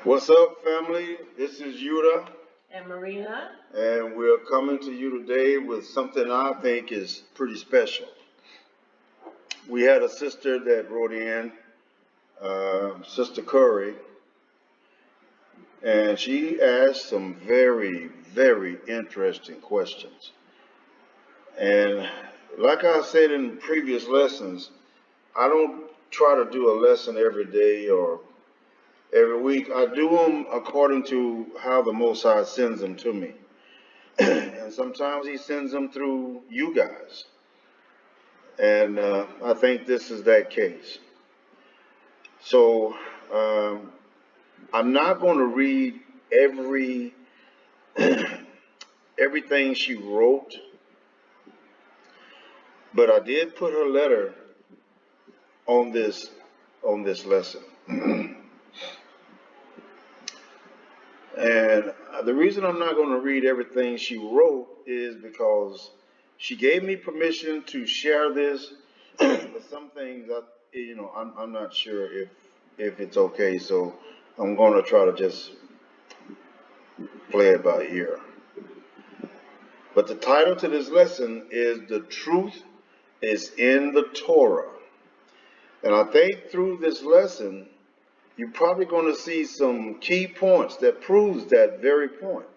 What's up, family? This is Yuda, And Marina. and we're coming to you today with something I think is pretty special. We had a sister that wrote in, Sister Curry, and she asked some very, very interesting questions. And like I said in previous lessons, I don't try to do a lesson every day or every week. I do them according to how the Most High sends them to me. And sometimes he sends them through you guys. And I think this is that case. So I'm not going to read every everything she wrote, but I did put her letter on this lesson. And the reason I'm not going to read everything she wrote is because she gave me permission to share this, but some things I'm not sure if it's okay. So I'm going to try to just play it by ear. But the title to this lesson is "The Truth is in the Torah," and I think through this lesson you're probably going to see some key points that proves that very point,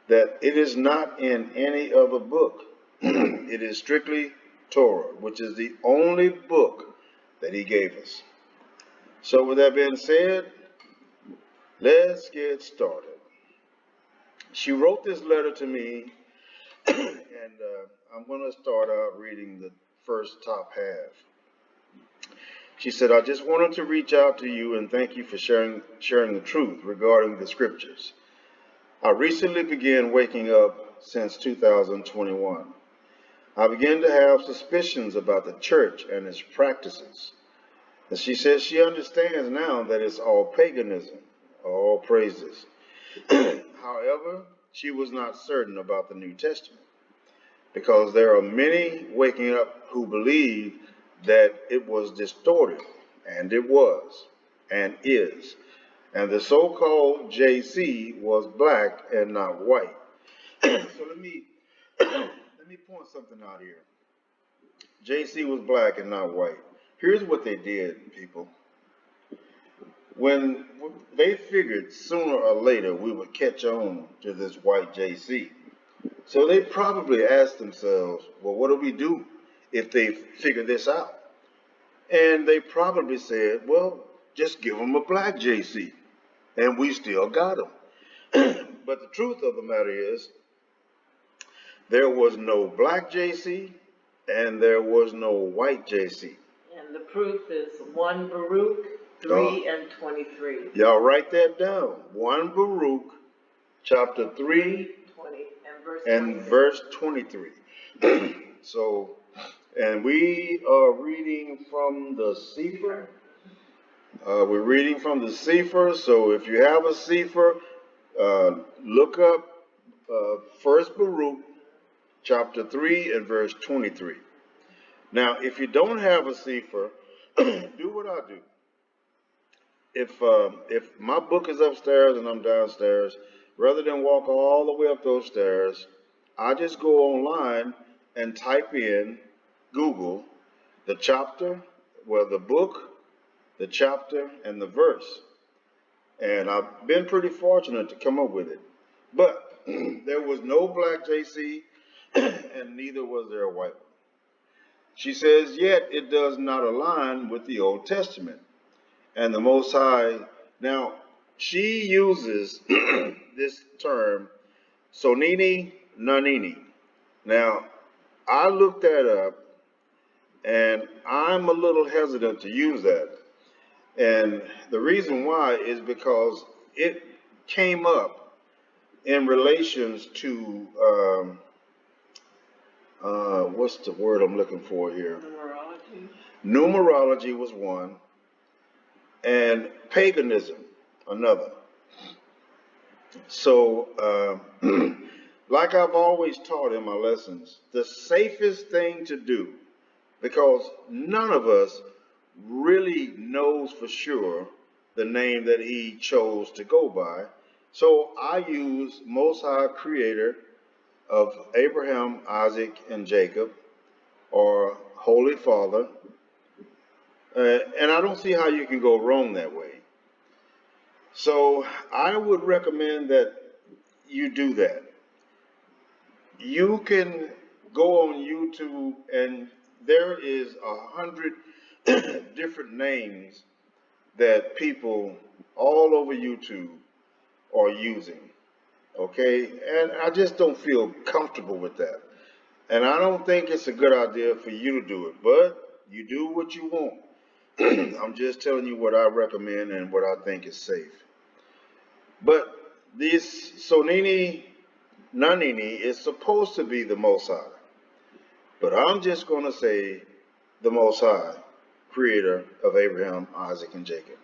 that it is not in any other book. It is strictly Torah, which is the only book that he gave us. So with that being said, let's get started. She wrote this letter to me, and I'm going to start out reading the first top half. She said, "I just wanted to reach out to you and thank you for sharing the truth regarding the scriptures. I recently began waking up since 2021. I began to have suspicions about the church and its practices. And she says she understands now that it's all paganism, all praises. However, she was not certain about the New Testament because there are many waking up who believe that it was distorted, and it was, and is. And the so-called JC was black and not white." So let me point something out here. JC was black and not white. Here's what they did, people. When they figured sooner or later we would catch on to this white JC. So they probably asked themselves, well, what do we do if they figure this out? And they probably said, well, just give them a black JC. And we still got them. But the truth of the matter is, there was no black JC and there was no white JC. And the proof is 1 Baruch 3 and 23. Y'all write that down. 1 Baruch chapter 3 20 and verse 23. So, and we are reading from the Sefer. We're reading from the Sefer. So if you have a Sefer, look up 1 Baruch chapter 3 and verse 23. Now, if you don't have a Sefer, do what I do. If my book is upstairs and I'm downstairs, rather than walk all the way up those stairs, I just go online and type in Google the chapter, well, the book, the chapter, and the verse. And I've been pretty fortunate to come up with it. But there was no black JC, and neither was there a white one. She says, yet it does not align with the Old Testament and the Most High. Now, she uses this term, sonini nanini. Now, I looked that up, and I'm a little hesitant to use that. And the reason why is because it came up in relations to, what's the word I'm looking for here? Numerology. Numerology was one, and paganism another. So, like I've always taught in my lessons, the safest thing to do, because none of us really knows for sure the name that he chose to go by. So I use Most High Creator of Abraham, Isaac, and Jacob, or Holy Father, and I don't see how you can go wrong that way. So I would recommend that you do that. You can go on YouTube, and there is 100 different names that people all over YouTube are using. Okay, and I just don't feel comfortable with that. And I don't think it's a good idea for you to do it, but you do what you want. I'm just telling you what I recommend and what I think is safe. But this Sonini Nanini is supposed to be the Most High. But I'm just going to say the Most High, creator of Abraham, Isaac, and Jacob,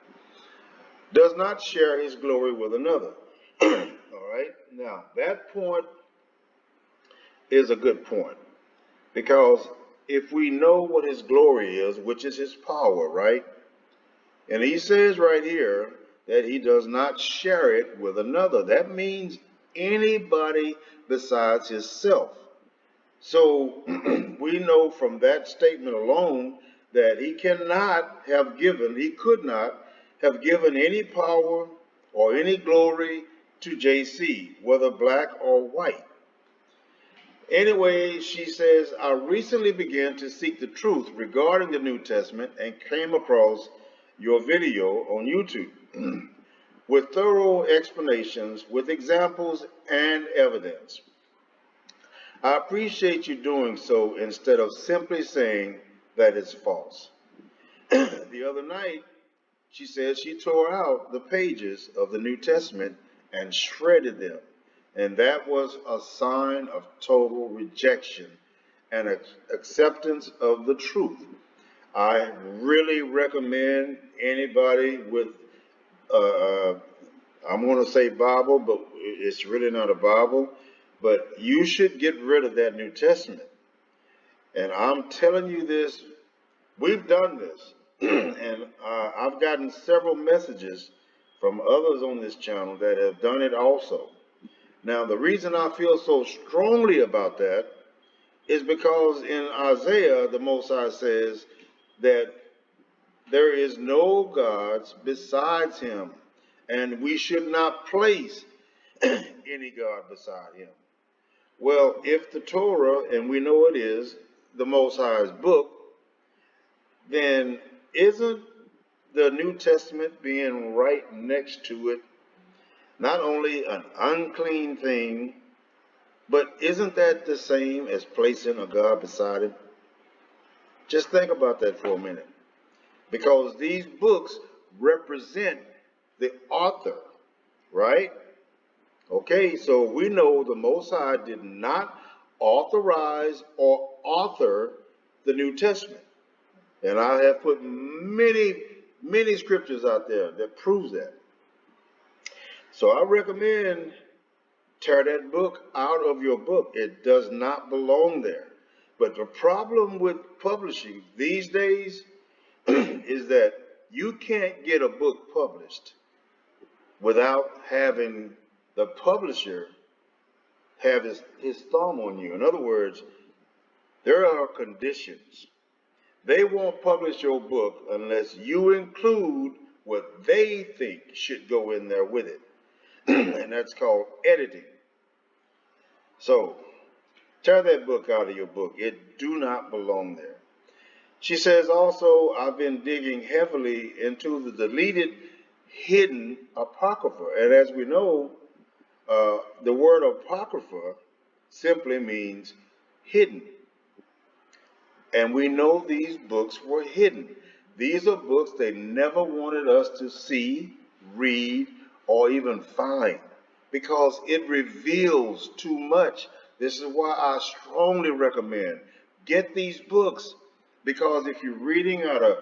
does not share his glory with another. All right? Now, that point is a good point. Because if we know what his glory is, which is his power, right? And he says right here that he does not share it with another. That means anybody besides himself. So we know from that statement alone that he could not have given any power or any glory to JC, whether black or white. Anyway, she says, I recently began to seek the truth regarding the New Testament and came across your video on YouTube with thorough explanations, with examples and evidence. I appreciate you doing so instead of simply saying that it's false. The other night, she said she tore out the pages of the New Testament and shredded them. And that was a sign of total rejection and acceptance of the truth. I really recommend anybody with, I'm going to say Bible, but it's really not a Bible, but you should get rid of that New Testament. And I'm telling you this, we've done this. And I've gotten several messages from others on this channel that have done it also. Now, the reason I feel so strongly about that is because in Isaiah, the Most High says that there is no gods besides him, and we should not place any God beside him. Well, if the Torah, and we know it is the Most High's book, then isn't the New Testament being right next to it not only an unclean thing, but isn't that the same as placing a God beside him? Just think about that for a minute. Because these books represent the author, right? Okay, so we know the Most High did not authorize or author the New Testament. And I have put many scriptures out there that proves that. So I recommend tear that book out of your book. It does not belong there. But the problem with publishing these days is that you can't get a book published without having the publisher have his thumb on you. In other words, there are conditions. They won't publish your book unless you include what they think should go in there with it. And that's called editing. So, tear that book out of your book. It do not belong there. She says also, I've been digging heavily into the deleted, hidden Apocrypha. And as we know, the word Apocrypha simply means hidden. And we know these books were hidden. These are books they never wanted us to see, read, or even find because it reveals too much. This is why I strongly recommend get these books, because if you're reading out of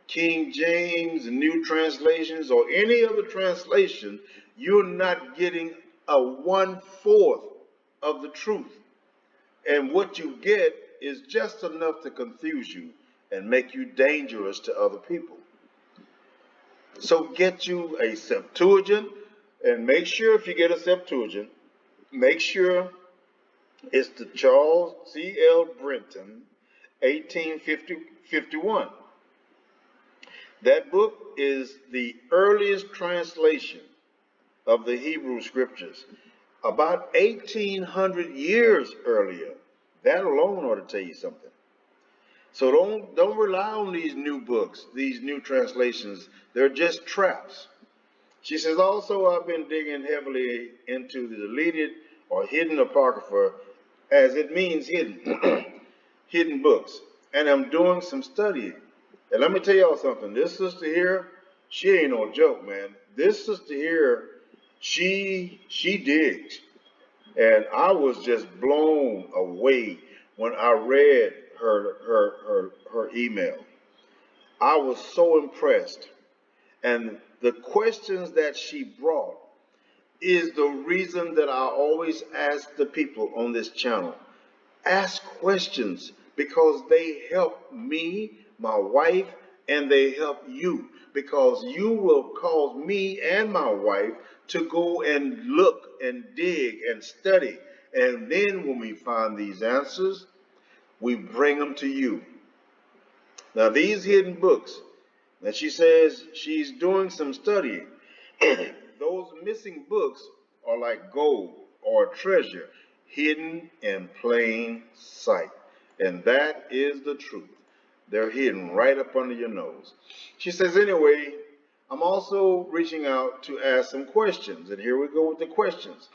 King James, New Translations, or any other translation, you're not getting a 1/4 of the truth. And what you get is just enough to confuse you and make you dangerous to other people. So get you a Septuagint, and make sure if you get a Septuagint, make sure it's the Charles C.L. Brenton 1851. That book is the earliest translation of the Hebrew scriptures, about 1800 years earlier. That alone ought to tell you something. So don't rely on these new books, these new translations. They're just traps. She says, also, I've been digging heavily into the deleted or hidden apocrypha, as it means hidden, hidden books. And I'm doing some studying. And let me tell y'all something. This sister here, she ain't no joke, man. This sister here, she digs. And I was just blown away when I read her email. I was so impressed. And the questions that she brought is the reason that I always ask the people on this channel, ask questions, because they help me, my wife, and they help you, because you will cause me and my wife to go and look and dig and study. And then when we find these answers, we bring them to you. Now, these hidden books, that she says she's doing some studying, those missing books are like gold or treasure hidden in plain sight. And that is the truth. They're hidden right up under your nose. She says, anyway, I'm also reaching out to ask some questions. And here we go with the questions.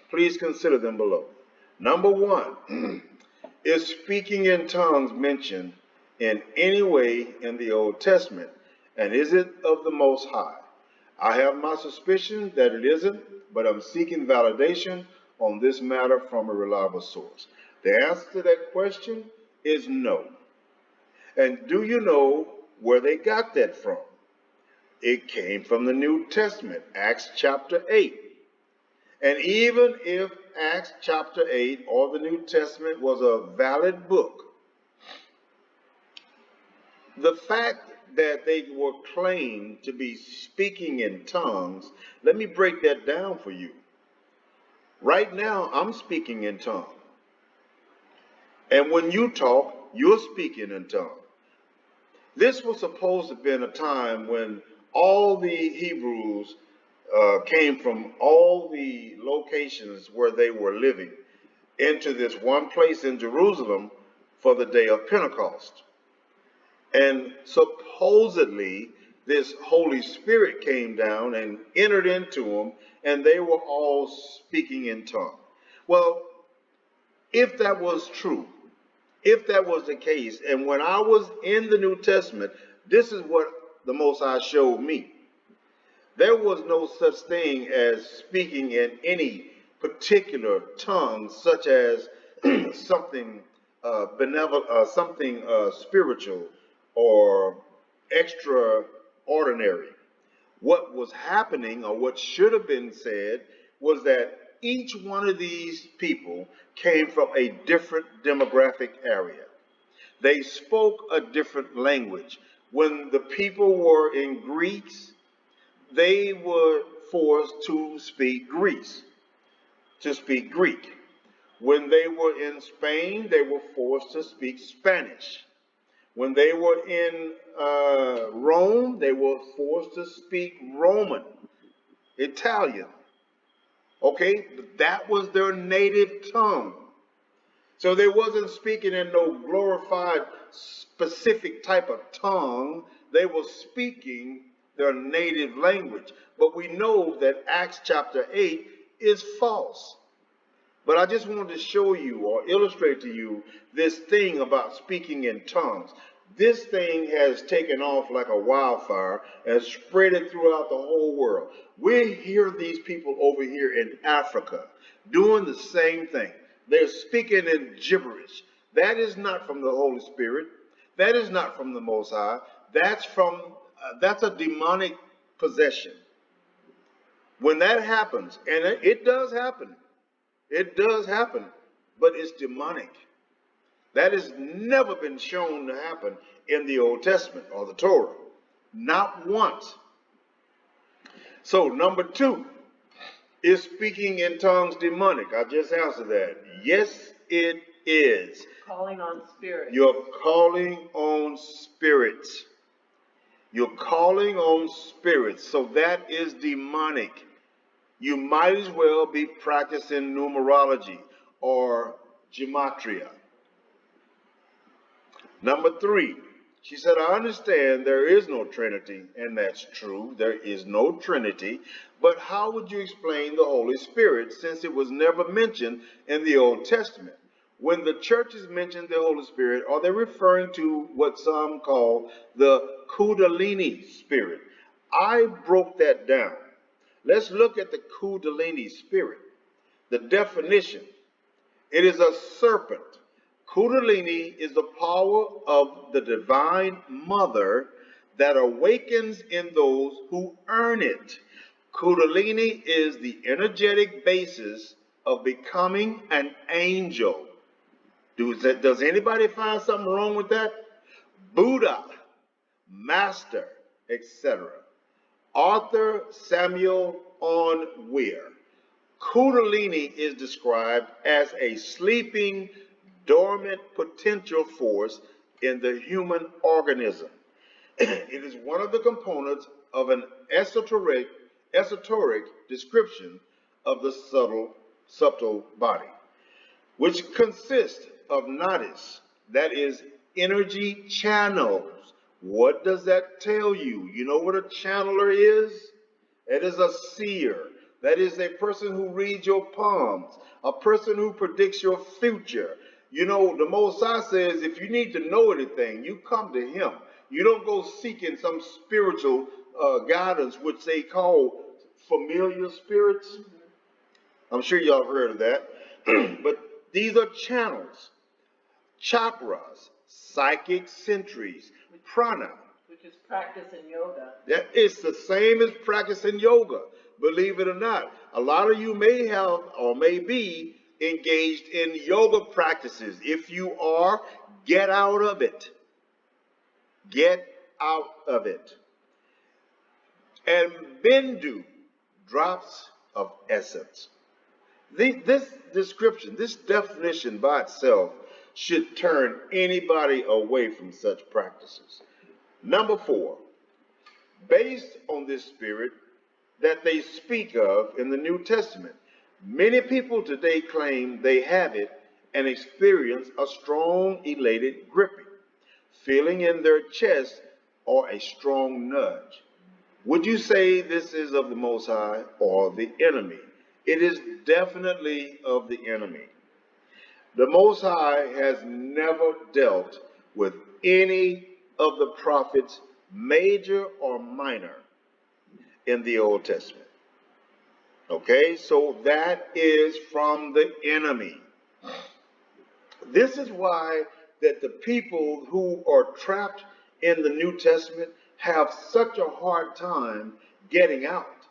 Please consider them below. Number one, is speaking in tongues mentioned in any way in the Old Testament? And is it of the Most High? I have my suspicion that it isn't, but I'm seeking validation on this matter from a reliable source. The answer to that question is no. And do you know where they got that from? It came from the New Testament, Acts chapter 8. And even if Acts chapter 8 or the New Testament was a valid book, the fact that they were claimed to be speaking in tongues, let me break that down for you. Right now, I'm speaking in tongues. And when you talk, you're speaking in tongues. This was supposed to have been a time when all the Hebrews came from all the locations where they were living into this one place in Jerusalem for the day of Pentecost. And supposedly, this Holy Spirit came down and entered into them, and they were all speaking in tongues. Well, if that was true, if that was the case, and when I was in the New Testament, this is what the Most High showed me. There was no such thing as speaking in any particular tongue, such as something benevolent, something spiritual or extraordinary. What was happening, or what should have been said, was that each one of these people came from a different demographic area. They spoke a different language. When the people were in Greece, they were forced to speak Greek. When they were in Spain, they were forced to speak Spanish. When they were in Rome, they were forced to speak Roman, Italian. Okay, that was their native tongue. So they wasn't speaking in no glorified specific type of tongue. They were speaking their native language. But we know that Acts chapter 8 is false. But I just wanted to show you or illustrate to you this thing about speaking in tongues. This thing has taken off like a wildfire and spread it throughout the whole world. We hear these people over here in Africa doing the same thing. They're speaking in gibberish. That is not from the Holy Spirit. That is not from the Most High. That's a demonic possession. When that happens, and it does happen, but it's demonic. That has never been shown to happen in the Old Testament or the Torah. Not once. So number 2, is speaking in tongues demonic? I just answered that. Yes, it is. Calling on spirits. You're calling on spirits. You're calling on spirits. So that is demonic. You might as well be practicing numerology or gematria. Number 3, she said, I understand there is no Trinity, and that's true. There is no Trinity. But how would you explain the Holy Spirit since it was never mentioned in the Old Testament? When the churches mention the Holy Spirit, are they referring to what some call the Kundalini Spirit? I broke that down. Let's look at the Kundalini Spirit. The definition: it is a serpent. Kundalini is the power of the divine mother that awakens in those who earn it. Kundalini is the energetic basis of becoming an angel. Does anybody find something wrong with that? Buddha, Master, etc. Arthur Samuel on Weir. Kundalini is described as a sleeping, dormant potential force in the human organism. It is one of the components of an esoteric description of the subtle body, which consists of nadis, that is, energy channels. What does that tell you? You know what a channeler is? It is a seer. That is a person who reads your palms, a person who predicts your future. You know, the Most High says if you need to know anything, you come to Him. You don't go seeking some spiritual guidance, which they call familiar spirits. I'm sure y'all have heard of that. But these are channels, chakras, psychic sentries, prana. Which is practice in yoga. That it's the same as practicing yoga, believe it or not. A lot of you may have or may be engaged in yoga practices. If you are, get out of it. Get out of it. And bindu, drops of essence. This description, this definition by itself should turn anybody away from such practices. Number 4, based on this spirit that they speak of in the New Testament, many people today claim they have it and experience a strong, elated gripping, feeling in their chest, or a strong nudge. Would you say this is of the Most High or the enemy? It is definitely of the enemy. The Most High has never dealt with any of the prophets, major or minor, in the Old Testament. Okay, so that is from the enemy. This is why that the people who are trapped in the New Testament have such a hard time getting out,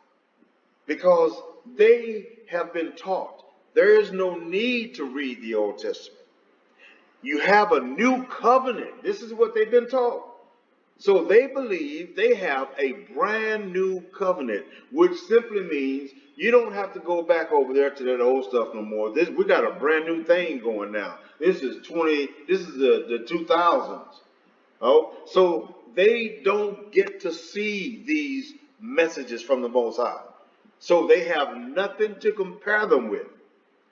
because they have been taught there is no need to read the Old Testament. You have a new covenant. This is what they've been taught. So they believe they have a brand new covenant, which simply means you don't have to go back over there to that old stuff no more. We got a brand new thing going now. This is the 2000s. Oh, so they don't get to see these messages from the Most High. So they have nothing to compare them with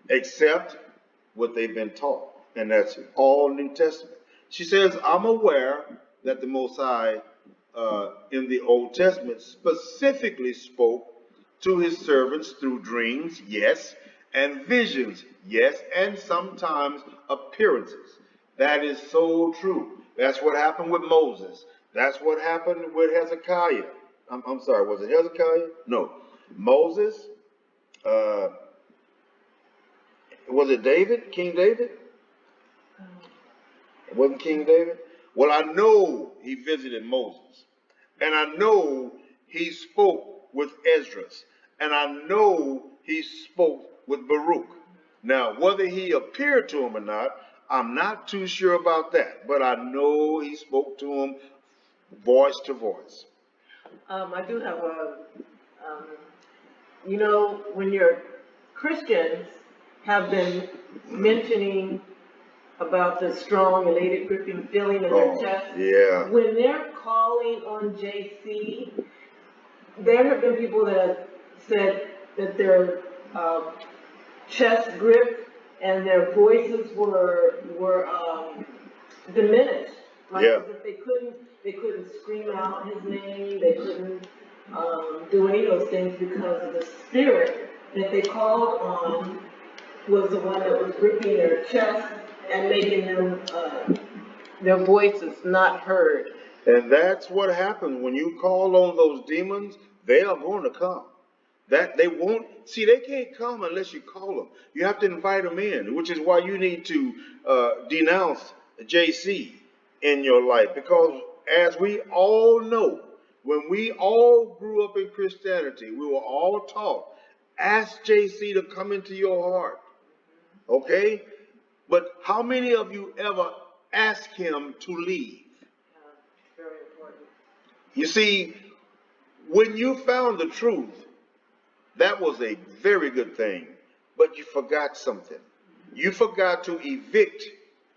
except what they've been taught. And that's all New Testament. She says, I'm aware that the Most High in the Old Testament specifically spoke to his servants through dreams, yes, and visions, yes, and sometimes appearances. That is so true. That's what happened with Moses. That's what happened with Hezekiah. I'm sorry, was it Hezekiah? No. Moses, was it David, King David? It wasn't King David? Well, I know he visited Moses. And I know he spoke with Esdras. And I know he spoke with Baruch. Now, whether he appeared to him or not, I'm not too sure about that. But I know he spoke to him voice to voice. I do have a you know, when your Christians have been mentioning about the strong, elated, gripping feeling in their chest, yeah, when they're calling on JC, there have been people that have said that their chest grip and their voices were diminished. Like yeah. as if they couldn't scream out his name, they couldn't do any of those things because of the spirit that they called on was the one that was gripping their chest and making them their voices not heard. And that's what happens when you call on those demons. They are going to come. That they won't see. They can't come unless you call them. You have to invite them in, which is why you need to denounce JC in your life. Because as we all know, when we all grew up in Christianity, we were all taught, ask JC to come into your heart. Okay? But how many of you ever ask him to leave? Very important. You see, when you found the truth, that was a very good thing, but you forgot something. You forgot to evict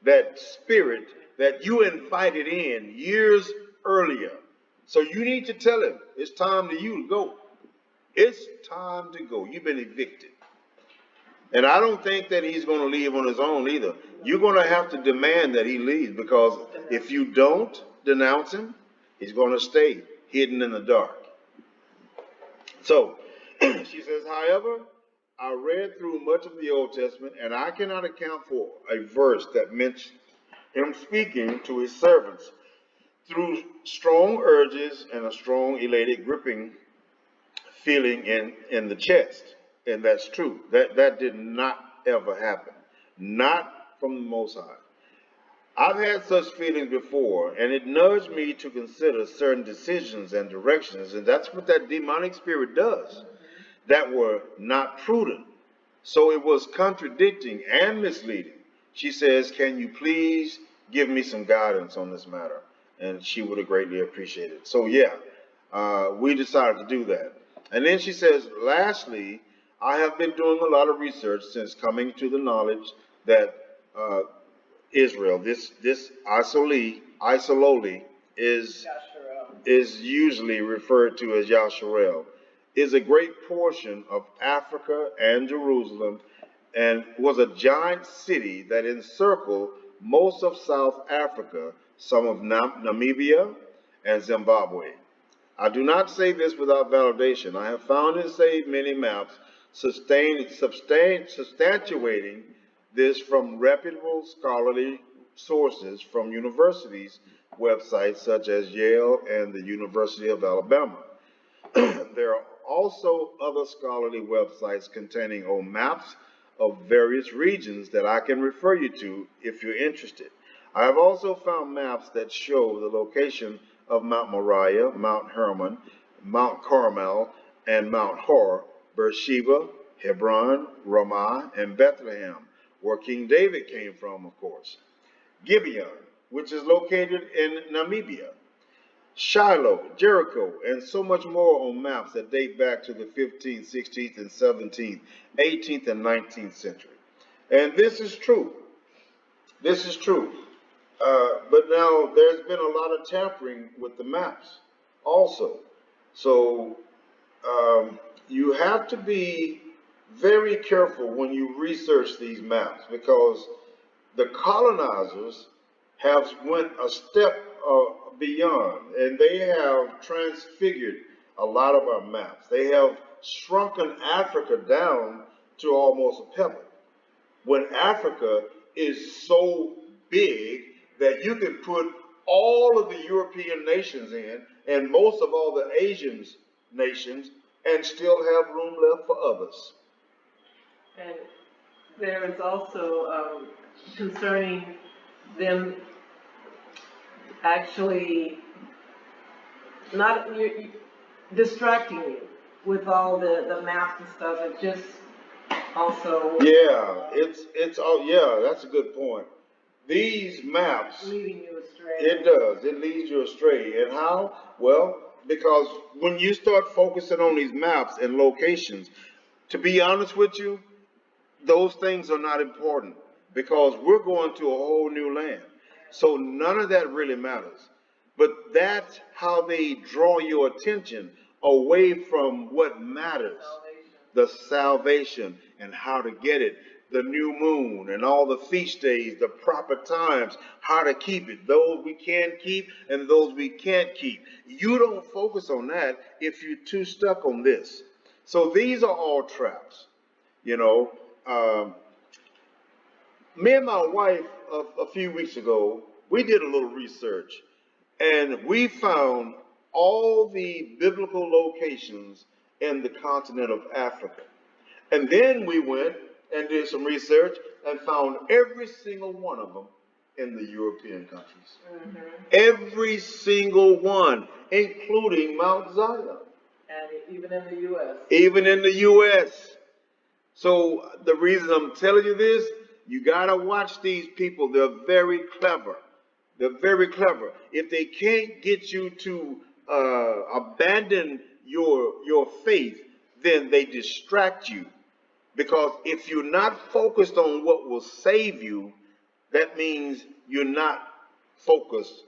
that spirit that you invited in years earlier. So you need to tell him it's time to you to go. It's time to go. You've been evicted. And I don't think that he's going to leave on his own either. You're going to have to demand that he leaves, because if you don't denounce him, he's going to stay hidden in the dark. So she says, however, I read through much of the Old Testament, and I cannot account for a verse that mentions him speaking to his servants through strong urges and a strong, elated, gripping feeling in the chest. And that's true. That did not ever happen. Not from the Most High. I've had such feelings before, and it nudged me to consider certain decisions and directions, and that's what that demonic spirit does, that were not prudent. So it was contradicting and misleading. She says, can you please give me some guidance on this matter? And she would have greatly appreciated it. So yeah, we decided to do that. And then she says, lastly, I have been doing a lot of research since coming to the knowledge that uh, Israel, this Isololi is usually referred to as Yasharel, is a great portion of Africa and Jerusalem, and was a giant city that encircled most of South Africa, some of Namibia, and Zimbabwe. I do not say this without validation. I have found and saved many maps substantiating this from reputable scholarly sources from universities websites such as Yale and the University of Alabama. There are also other scholarly websites containing old maps of various regions that I can refer you to if you're interested. I have also found maps that show the location of Mount Moriah, Mount Hermon, Mount Carmel, and Mount Hor, Beersheba, Hebron, Ramah, and Bethlehem, where King David came from, of course. Gibeon, which is located in Namibia. Shiloh, Jericho, and so much more on maps that date back to the 15th, 16th, and 17th, 18th, and 19th century. And this is true. This is true. But now there's been a lot of tampering with the maps also. So you have to be very careful when you research these maps, because the colonizers have went a step beyond, and they have transfigured a lot of our maps. They have shrunken Africa down to almost a pebble, when Africa is so big that you can put all of the European nations in, and most of all the Asian nations, and still have room left for others. And there is also concerning them actually not distracting you with all the maps and stuff. It just also It's oh yeah, that's a good point. These maps, leading you astray. it does. It leads you astray. And how? Well, because when you start focusing on these maps and locations, to be honest with you, those things are not important because we're going to a whole new land. So none of that really matters. But that's how they draw your attention away from what matters, the salvation and how to get it, the new moon and all the feast days, the proper times, how to keep it, those we can keep and those we can't keep. You don't focus on that if you're too stuck on this. So these are all traps. You know, um, me and my wife a few weeks ago, we did a little research and we found all the biblical locations in the continent of Africa. And then we went and did some research and found every single one of them in the European countries. Mm-hmm. Every single one, including Mount Zion. And even in the U.S. Even in the U.S. So the reason I'm telling you this, you gotta watch these people. They're very clever. They're very clever. If they can't get you to abandon your faith, then they distract you. Because if you're not focused on what will save you, that means you're not focused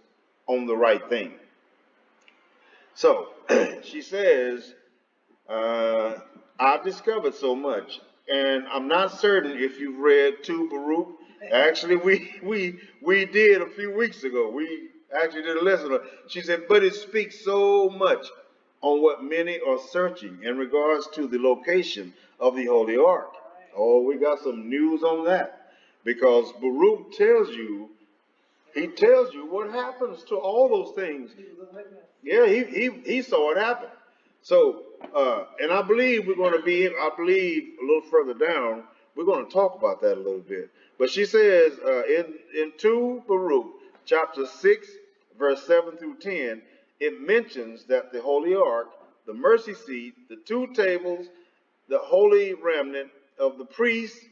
on the right thing. So she says, uh, I've discovered so much, and I'm not certain if you've read Tu Baruch. Actually, we did a few weeks ago. We actually did a lesson on it. She said, but it speaks so much on what many are searching in regards to the location of the Holy Ark. Oh, we got some news on that because Baruch tells you, he tells you what happens to all those things. Yeah, he saw it happen. So, and I believe we're going to be, I believe a little further down, we're going to talk about that a little bit. But she says in 2 Baruch, chapter 6, verse 7 through 10, it mentions that the Holy Ark, the mercy seat, the two tables, the holy remnant of the priests,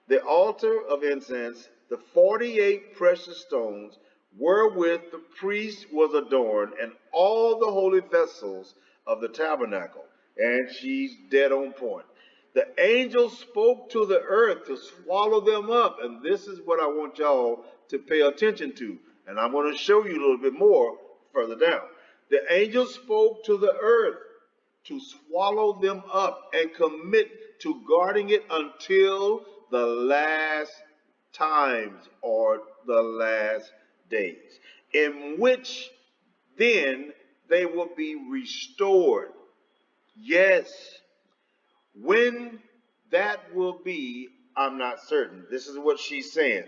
the altar of incense, the 48 precious stones wherewith the priest was adorned, and all the holy vessels of the tabernacle. And she's dead on point. The angel spoke to the earth to swallow them up. And this is what I want y'all to pay attention to. And I'm going to show you a little bit more further down. The angel spoke to the earth to swallow them up and commit to guarding it until the last times or the last days, in which then they will be restored. Yes, when that will be, I'm not certain. This is what she's saying.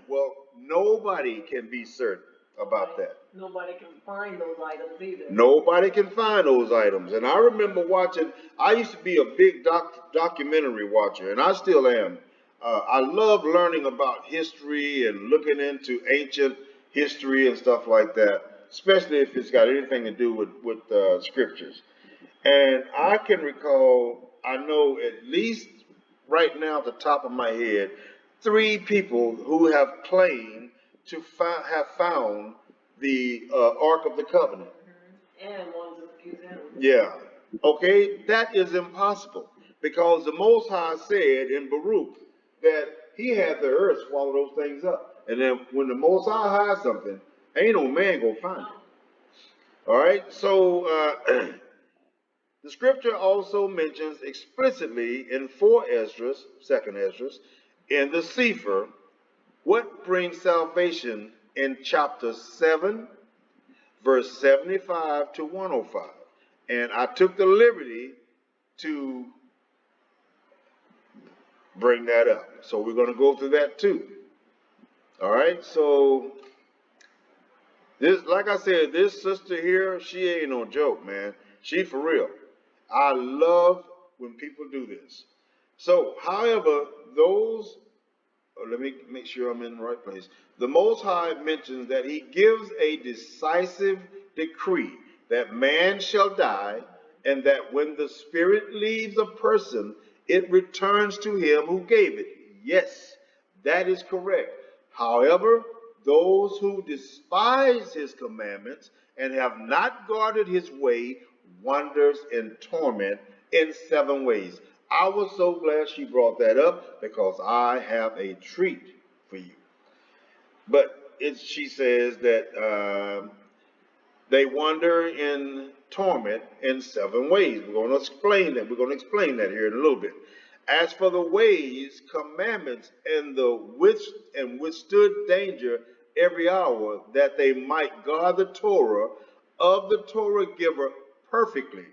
Well, nobody can be certain about that. Nobody can find those items either. Nobody can find those items. And I remember watching, I used to be a big documentary watcher, and I still am. I love learning about history and looking into ancient history and stuff like that, especially if it's got anything to do with scriptures. And I can recall, I know at least right now at the top of my head, three people who have claimed to have found the Ark of the Covenant. And one's accused him. Yeah. Okay, that is impossible because the Most High said in Baruch that he had the earth swallow those things up. And then when the Most High hides something, ain't no man gonna find it. All right, so the scripture also mentions explicitly in 4 Esdras, 2nd Esdras, in the Sefer, what brings salvation in chapter 7, verse 75 to 105. And I took the liberty to bring that up. So we're going to go through that too. All right, so this, like I said, this sister here, she ain't no joke, man. She for real. I love when people do this. So, however, those, let me make sure I'm in the right place. The Most High mentions that he gives a decisive decree that man shall die, and that when the spirit leaves a person, it returns to him who gave it. Yes, that is correct. However, those who despise his commandments and have not guarded his way wanders in torment in 7 ways. I was so glad she brought that up because I have a treat for you. But she says that they wander in torment in 7 ways. We're going to explain that. We're going to explain that here in a little bit. As for the ways, commandments, and withstood danger every hour, that they might guard the Torah of the Torah giver perfectly,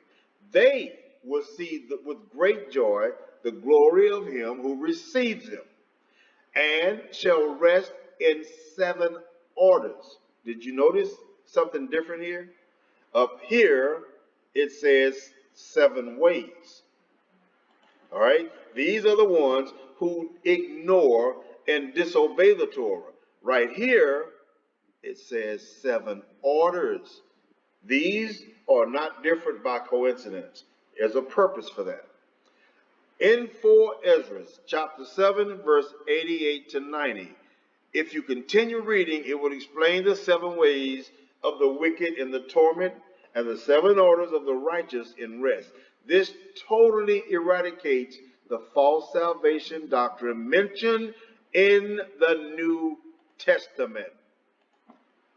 they will see with great joy the glory of him who receives them, and shall rest in 7 orders. Did you notice something different here? Up here, it says 7 ways. All right? These are the ones who ignore and disobey the Torah. Right here, it says 7 orders. These are not different by coincidence. There's a purpose for that. In 4 Ezra, chapter 7, verse 88 to 90, if you continue reading, it will explain the 7 ways of the wicked in the torment and the 7 orders of the righteous in rest. This totally eradicates the false salvation doctrine mentioned in the New Testament.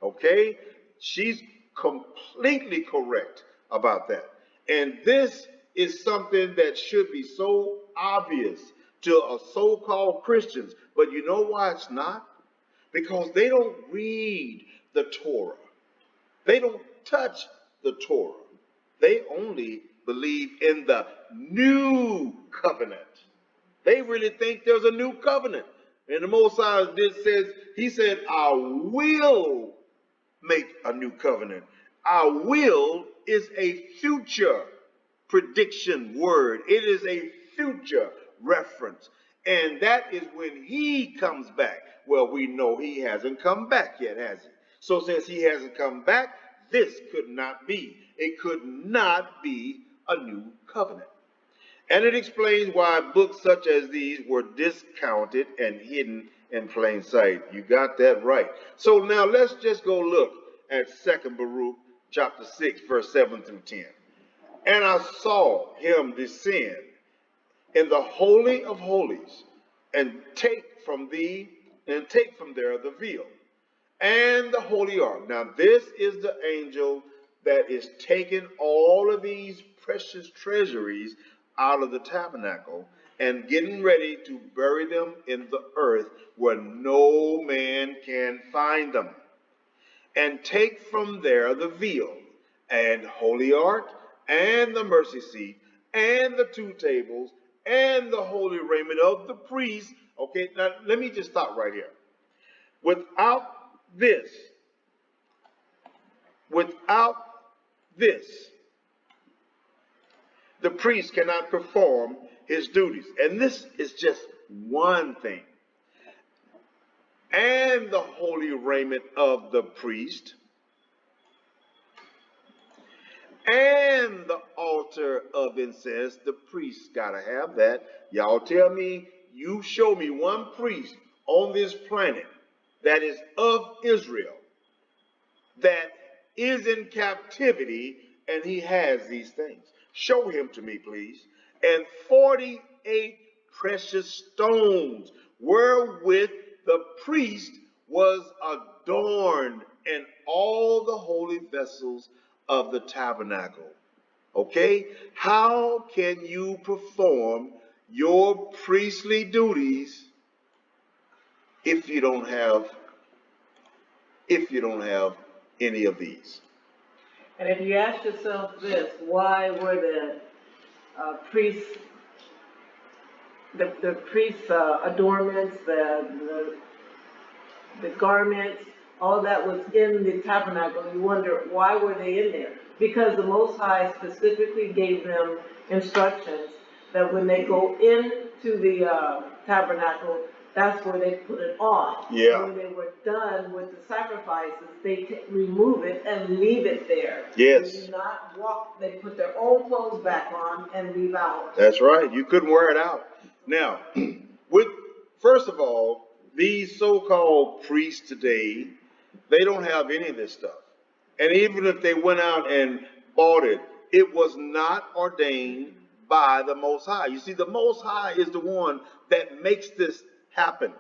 Okay? She's completely correct about that. And this is something that should be so obvious to a so-called Christians. But you know why it's not? Because they don't read the Torah. They don't touch the Torah. They only believe in the new covenant. They really think there's a new covenant. And the Most High says, he said, I will make a new covenant. I will is a future prediction word. It is a future reference. And that is when he comes back. Well, we know he hasn't come back yet, has he? So since he hasn't come back, this could not be. It could not be a new covenant. And it explains why books such as these were discounted and hidden in plain sight. You got that right. So now let's just go look at 2 Baruch chapter 6, verse 7 through 10. And I saw him descend in the holy of holies and take from there the veil and the holy ark. Now this is the angel that is taking all of these precious treasuries out of the tabernacle and getting ready to bury them in the earth where no man can find them, and take from there the veil and holy ark and the mercy seat and the 2 tables and the holy raiment of the priest. Okay, now let me just stop right here. Without this, the priest cannot perform his duties. And this is just one thing. And the holy raiment of the priest, and the altar of incense. The priest gotta have that. Y'all tell me, you show me one priest on this planet that is of Israel that is in captivity and he has these things. Show him to me, please. And 48 precious stones wherewith the priest was adorned in all the holy vessels of the tabernacle. Okay? How can you perform your priestly duties if you don't have any of these? And if you ask yourself this, why were the priests, the priests' adornments, the garments, all that was in the tabernacle, you wonder, why were they in there? Because the Most High specifically gave them instructions that when they go into the tabernacle, that's where they put it on. Yeah. And when they were done with the sacrifices, they remove it and leave it there. Yes. They do not walk, they put their own clothes back on and leave out. That's right. You couldn't wear it out. Now, first of all, these so-called priests today, they don't have any of this stuff. And even if they went out and bought it, it was not ordained by the Most High. You see, the Most High is the one that makes this happen.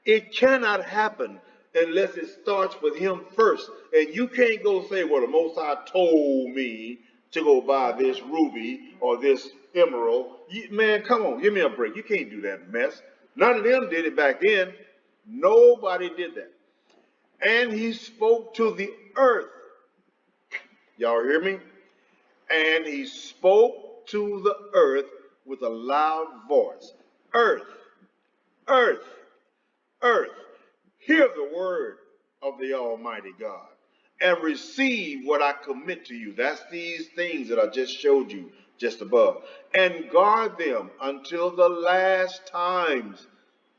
It cannot happen unless it starts with him first. And you can't go say, well, the Most High told me to go buy this ruby or this emerald. Man, come on, give me a break. You can't do that mess. None of them did it back then. Nobody did that. And he spoke to the earth. Y'all hear me? And he spoke to the earth with a loud voice. Earth, earth, earth, hear the word of the Almighty God and receive what I commit to you. That's these things that I just showed you just above. And guard them until the last times.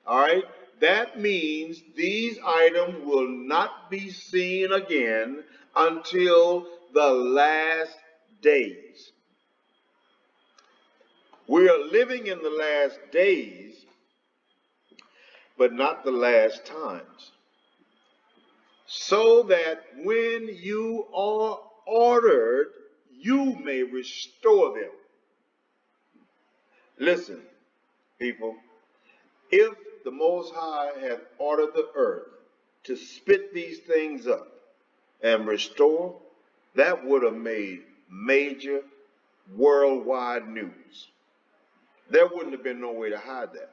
All right? That means these items will not be seen again until the last days. We are living in the last days, but not the last times. So that when you are ordered, you may restore them. Listen, people, if the Most High had ordered the earth to spit these things up and restore, that would have made major worldwide news. There wouldn't have been no way to hide that.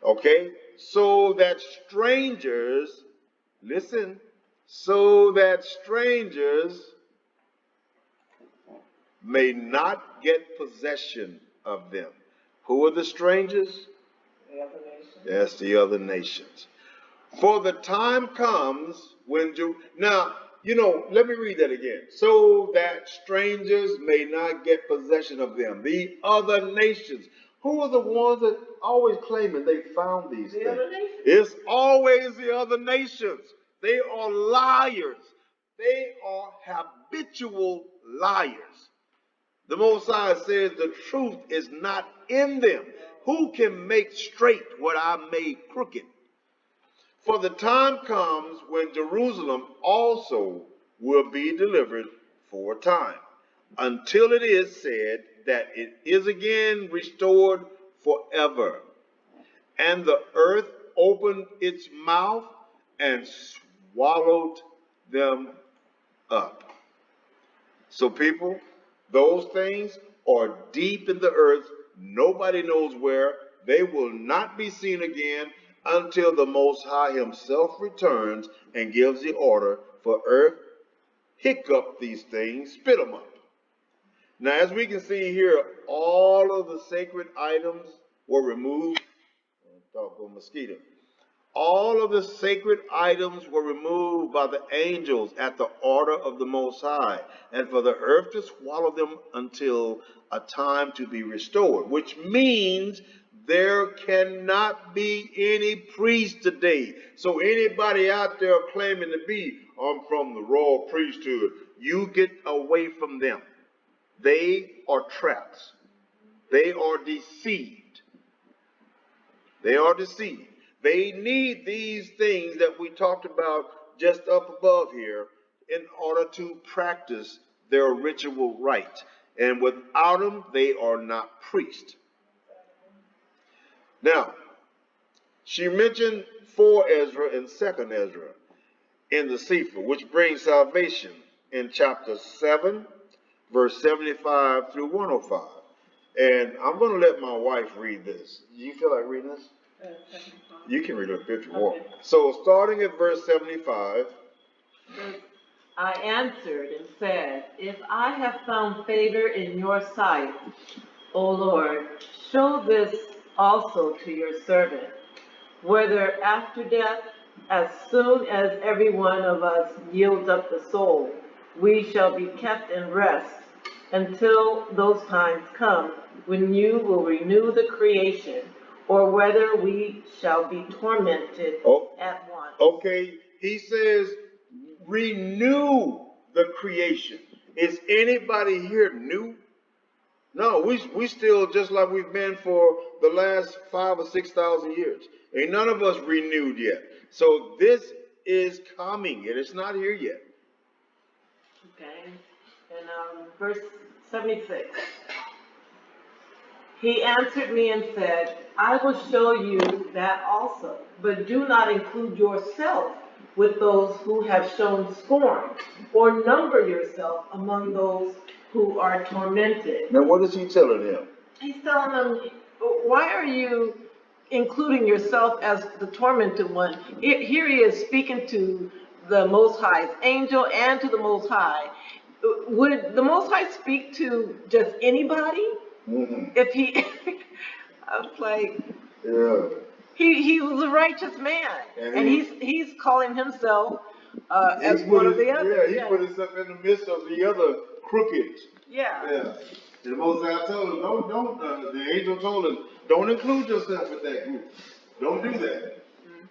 Okay? So that strangers, listen, so that strangers may not get possession of them. Who are the strangers? The other nations. That's the other nations. For the time comes when now, let me read that again. So that strangers may not get possession of them. The other nations. Who are the ones that always claiming they found these things? Other nations. It's always the other nations. They are liars. They are habitual liars. The Most High says the truth is not in them. Who can make straight what I made crooked? For the time comes when Jerusalem also will be delivered for a time, until it is said that it is again restored forever. And the earth opened its mouth and swallowed them up. So people, those things are deep in the earth. Nobody knows where. They will not be seen again until the Most High himself returns and gives the order for earth, hiccup these things, spit them up. Now, as we can see here, all of the sacred items were removed. Doggone mosquito. All of the sacred items were removed by the angels at the order of the Most High, and for the earth to swallow them until a time to be restored, which means there cannot be any priest today. So anybody out there claiming to be, I'm from the royal priesthood, you get away from them. They are traps. They are deceived. They are deceived. They need these things that we talked about just up above here in order to practice their ritual rite. And without them, they are not priests. Now, she mentioned 4 Ezra and 2nd Ezra in the Sefer, which brings salvation in chapter 7, verse 75 through 105. And I'm going to let my wife read this. Do you feel like reading this? You can read it if you want. Okay. So starting at verse 75. I answered and said, if I have found favor in your sight, O Lord, show this also to your servant, whether after death, as soon as every one of us yields up the soul, we shall be kept in rest until those times come when you will renew the creation, or whether we shall be tormented at once. Okay, he says, renew the creation. Is anybody here new? No, we still just like we've been for the last 5 or 6 thousand years. Ain't none of us renewed yet. So this is coming, and it's not here yet. Okay. And verse 76. He answered me and said, I will show you that also, but do not include yourself with those who have shown scorn, or number yourself among those who are tormented. Now, what is he telling him? He's telling them, why are you including yourself as the tormented one? Here he is speaking to the Most High's angel and to the Most High. Would the Most High speak to just anybody? Mm-hmm. If he, I was like, Yeah. he was a righteous man, and he's calling himself as one of the others. Yeah, he put himself in the midst of the other crooked. Yeah. Yeah. And the Most High told him, don't. The angel told him, don't include yourself with that group. Don't do that.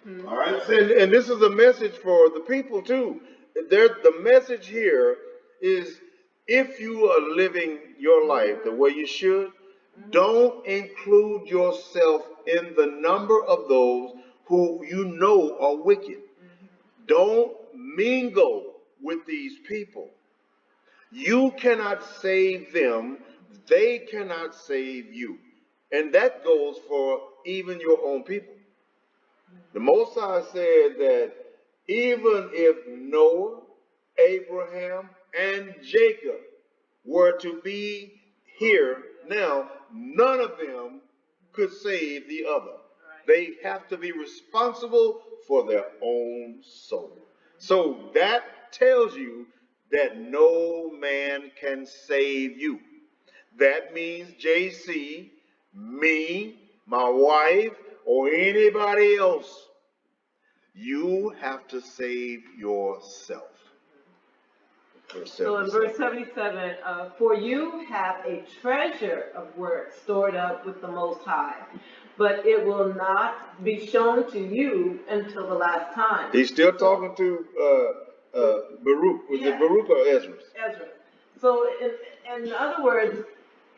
Mm-hmm. All right. And this is a message for the people too. The message here is, if you are living your life the way you should, don't include yourself in the number of those who you know are wicked. Don't mingle with these people. You cannot save them. They cannot save you. And that goes for even your own people. The Most High said that even if Noah, Abraham, and Jacob were to be here now, none of them could save the other. They have to be responsible for their own soul. So that tells you that no man can save you. That means JC, me, my wife, or anybody else. You have to save yourself. So in verse 77, for you have a treasure of works stored up with the Most High, but it will not be shown to you until the last time. He's still talking to Baruch. Was it Baruch or Ezra? Ezra. So in other words,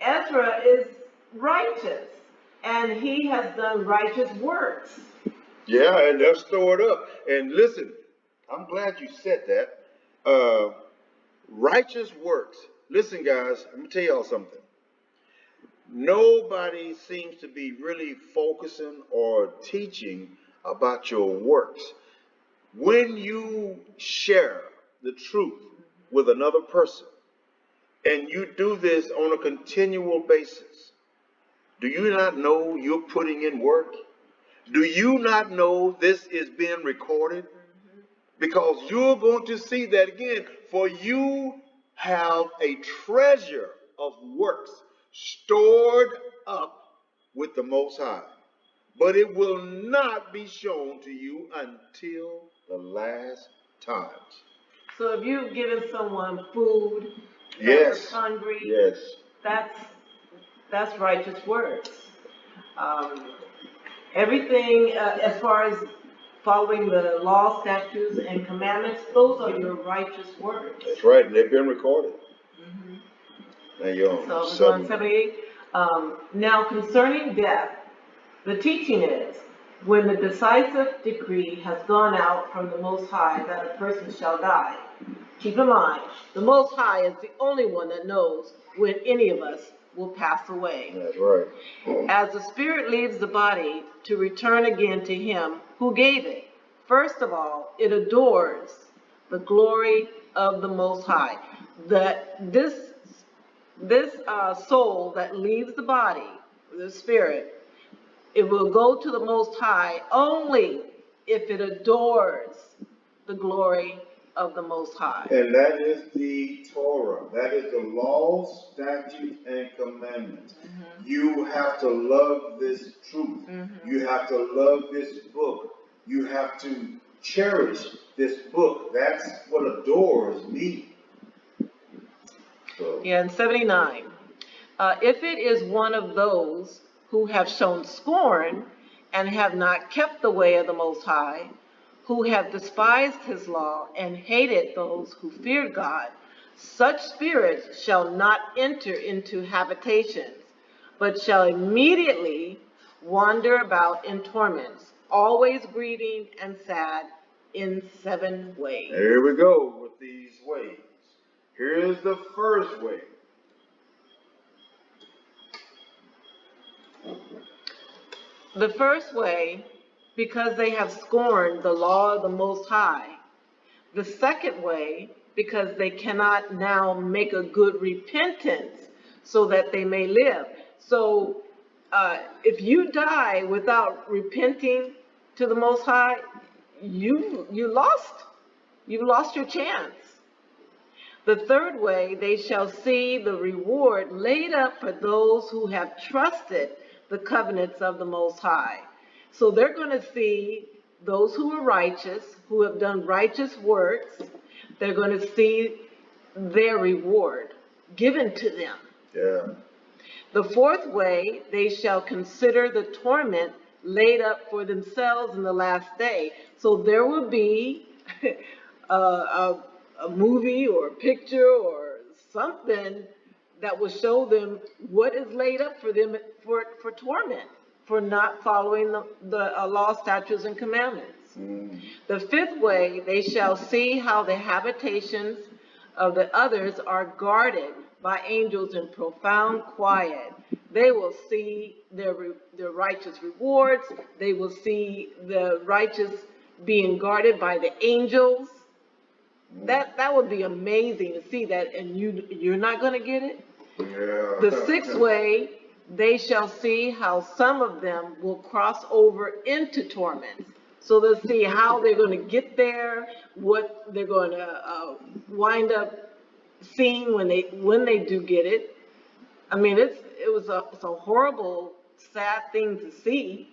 Ezra is righteous, and he has done righteous works. Yeah, and they're stored up. And listen, I'm glad you said that. Righteous works. Listen, guys, let me tell y'all something. Nobody seems to be really focusing or teaching about your works. When you share the truth with another person, and you do this on a continual basis, do you not know you're putting in work? Do you not know this is being recorded? Because you're going to see that again. For you have a treasure of works stored up with the Most High. But it will not be shown to you until the last times. So if you've given someone food, yes, hungry, yes, that's righteous works. Everything as far as following the law, statutes, and commandments, those are your righteous works. That's right, and they've been recorded. Mm-hmm. Now you're on so on 78. Now concerning death, the teaching is, when the decisive decree has gone out from the Most High that a person shall die. Keep in mind, the Most High is the only one that knows when any of us will pass away. That's right. As the spirit leaves the body to return again to him who gave it, first of all, it adores the glory of the Most High. That this soul that leaves the body, the spirit, it will go to the Most High only if it adores the glory of the Most High. And that is the Torah. That is the law, statutes, and commandments. Mm-hmm. You have to love this truth. Mm-hmm. You have to love this book. You have to cherish this book. That's what adores me. So. Yeah, in 79. If it is one of those who have shown scorn and have not kept the way of the Most High, who have despised his law and hated those who feared God, Such spirits shall not enter into habitations, but shall immediately wander about in torments, always grieving and sad in 7 ways. Here we go with these ways. Here's the first way. The first way, because they have scorned the law of the Most High. The second way, because they cannot now make a good repentance so that they may live. So if you die without repenting to the Most High, you lost. You lost your chance. The third way, they shall see the reward laid up for those who have trusted the covenants of the Most High. So they're going to see those who are righteous, who have done righteous works, they're going to see their reward given to them. Yeah. The fourth way, they shall consider the torment laid up for themselves in the last day. So there will be a movie or a picture or something that will show them what is laid up for them for torment, for not following the law, statutes, and commandments. The fifth way, they shall see how the habitations of the others are guarded by angels in profound quiet. They will see their righteous rewards. They will see the righteous being guarded by the angels. That would be amazing to see that, and you're not going to get it. Yeah. The sixth way, they shall see how some of them will cross over into torments. So they'll see how they're going to get there, what they're going to wind up seeing when they do get it. I mean, it's a horrible, sad thing to see.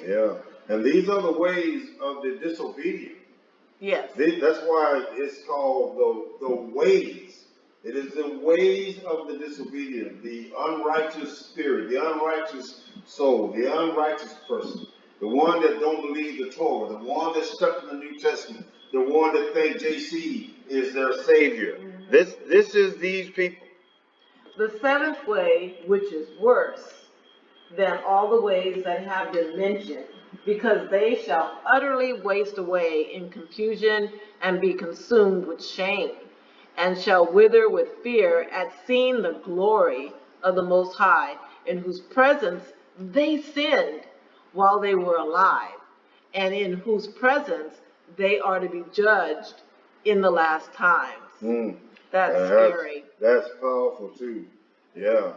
Yeah. And these are the ways of the disobedient. Yes. That's why it's called the ways. It is the ways of the disobedient, the unrighteous spirit, the unrighteous soul, the unrighteous person, the one that don't believe the Torah, the one that's stuck in the New Testament, the one that think JC is their savior. Mm-hmm. This is these people. The seventh way, which is worse than all the ways that have been mentioned, because they shall utterly waste away in confusion and be consumed with shame, and shall wither with fear at seeing the glory of the Most High, in whose presence they sinned while they were alive, and in whose presence they are to be judged in the last times. That's scary. That's powerful too. Yeah.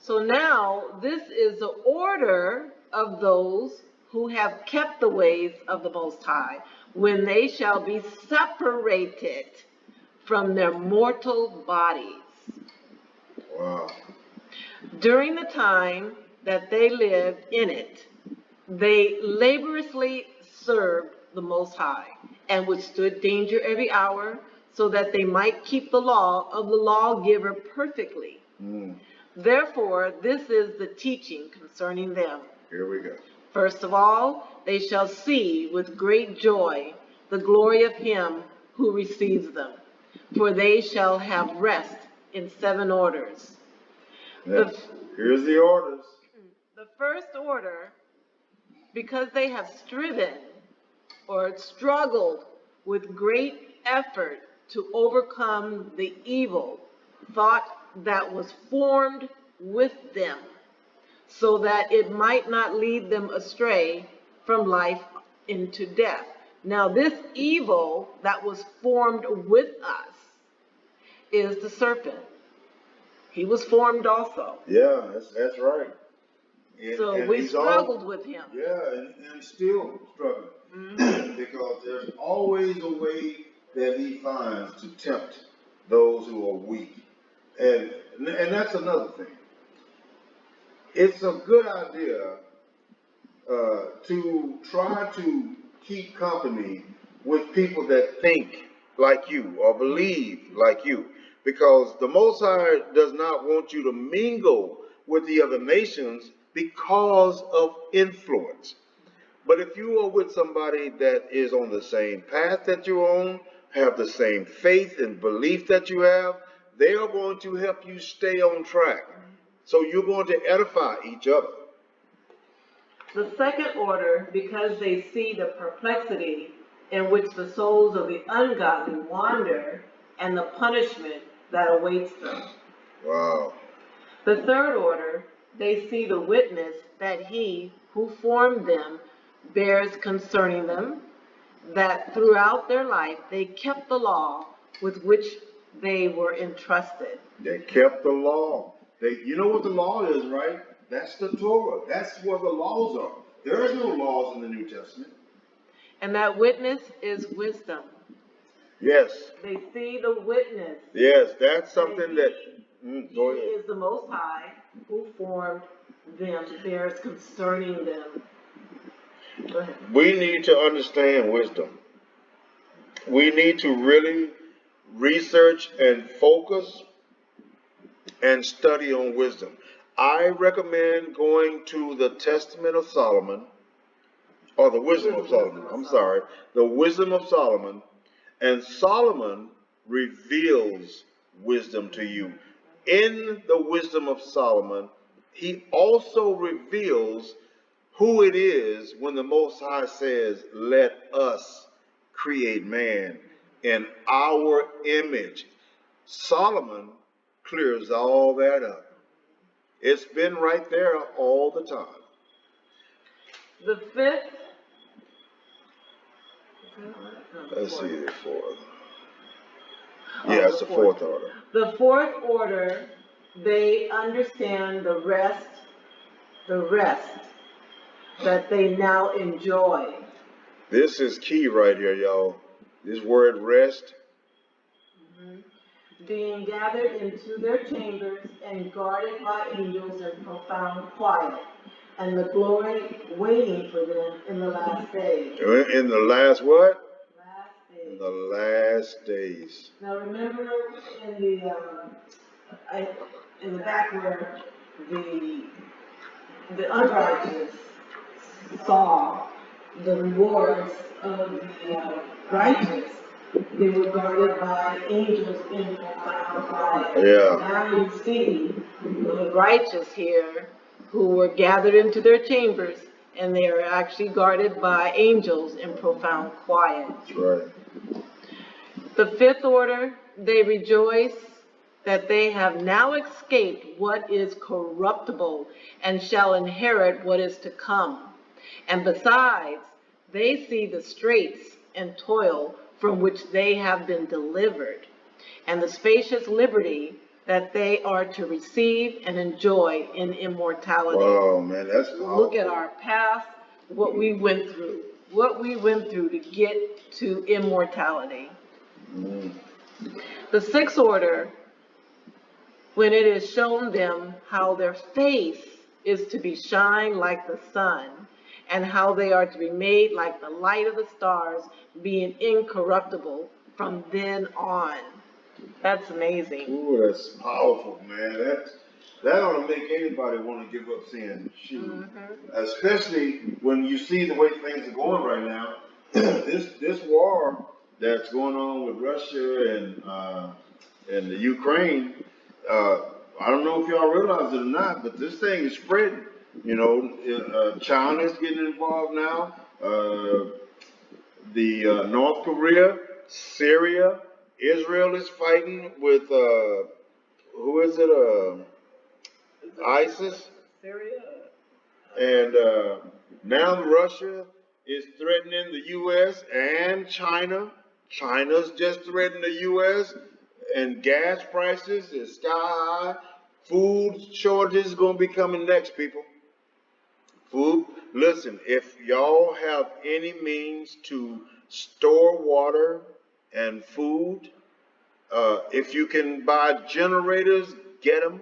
So now this is the order of those who have kept the ways of the Most High, when they shall be separated from their mortal bodies. Wow. During the time that they lived in it, they laboriously served the Most High and withstood danger every hour, so that they might keep the law of the lawgiver perfectly. Therefore, this is the teaching concerning them. Here we go. First of all, they shall see with great joy the glory of him who receives them, for they shall have rest in 7 orders. Here's the orders. The first order, because they have striven or struggled with great effort to overcome the evil thought that was formed with them, so that it might not lead them astray from life into death. Now, this evil that was formed with us is the serpent. He was formed also. Yeah, that's right. So we struggled with him. Yeah, and still struggling. Mm-hmm. Because there's always a way that he finds to tempt those who are weak. And that's another thing. It's a good idea to try to keep company with people that think like you or believe like you, because the Most High does not want you to mingle with the other nations because of influence. But if you are with somebody that is on the same path that you're on, have the same faith and belief that you have. They are going to help you stay on track. So you're going to edify each other. The second order, because they see the perplexity in which the souls of the ungodly wander and the punishment that awaits them. Wow. The third order, they see the witness that he who formed them bears concerning them, that throughout their life they kept the law with which they were entrusted. They kept the law. You know what the law is, right? That's the Torah. That's where the laws are. There is no laws in the New Testament. And that witness is wisdom. Yes. They see the witness. Yes, that's something that. Go ahead. He is the Most High who formed them, bears concerning them. Go ahead. We need to understand wisdom. We need to really research and focus and study on wisdom. I recommend going to the Testament of Solomon, or the Wisdom of Solomon. I'm sorry, the Wisdom of Solomon, and Solomon reveals wisdom to you. In the Wisdom of Solomon, he also reveals who it is when the Most High says, "Let us create man in our image." Solomon clears all that up. It's been right there all the time. The fifth. Let's see the fourth. Yeah, it's the fourth order. The fourth order, they understand the rest that they now enjoy. This is key right here, y'all. This word rest. Being gathered into their chambers and guarded by angels in profound quiet, and the glory waiting for them in the last days. In the last what? Last days. In the last days. Now remember in the back where the unrighteous saw the rewards of the righteous. They were guarded by angels in profound quiet. Yeah. Now you see the righteous here who were gathered into their chambers, and they are actually guarded by angels in profound quiet. That's right. The fifth order, they rejoice that they have now escaped what is corruptible and shall inherit what is to come. And besides, they see the straits and toil from which they have been delivered, and the spacious liberty that they are to receive and enjoy in immortality. Wow, man, that's powerful. Look at our past, what we went through to get to immortality. The sixth order, when it is shown them how their face is to be shine like the sun, and how they are to be made like the light of the stars, being incorruptible from then on. That's amazing. Ooh, that's powerful, man. That ought to make anybody want to give up sin. Shoot. Especially when you see the way things are going right now. This war that's going on with Russia and the Ukraine. I don't know if y'all realize it or not, but this thing is spreading. You know, China's getting involved now. North Korea, Syria, Israel is fighting with who is it? ISIS. Syria. And now Russia is threatening the U.S. and China. China's just threatening the U.S. and gas prices is sky high. Food shortages is gonna be coming next, people. Food. Listen, if y'all have any means to store water and food, if you can buy generators, get them.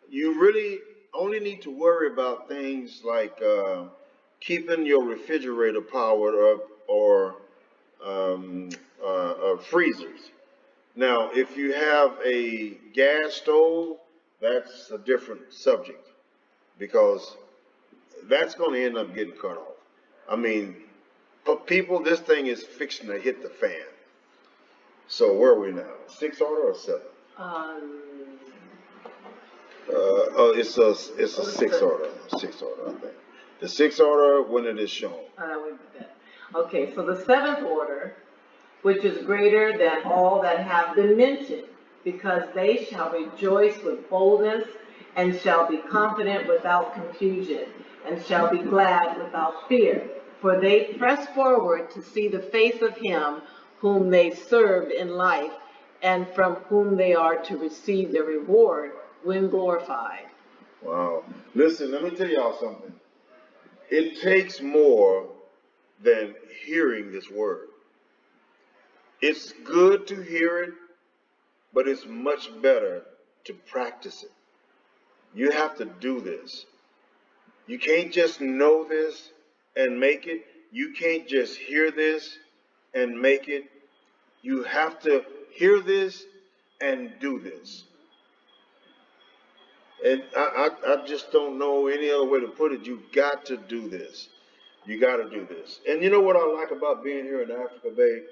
You really only need to worry about things like keeping your refrigerator powered up or freezers. Now, if you have a gas stove, that's a different subject because that's going to end up getting cut off. I mean, But people, this thing is fixing to hit the fan. So where are we now? 6th order or 7th? It's a 6th order. 6th order, I think. The 6th order when it is shown. Okay, so the 7th order, which is greater than all that have been mentioned, because they shall rejoice with boldness, and shall be confident without confusion, and shall be glad without fear. For they press forward to see the face of him whom they served in life, and from whom they are to receive their reward when glorified. Wow. Listen, let me tell y'all something. It takes more than hearing this word. It's good to hear it, but it's much better to practice it. You have to do this. You can't just know this and make it. You can't just hear this and make it. You have to hear this and do this. And I just don't know any other way to put it. You got to do this. You got to do this. And you know what I like about being here in Africa, babe?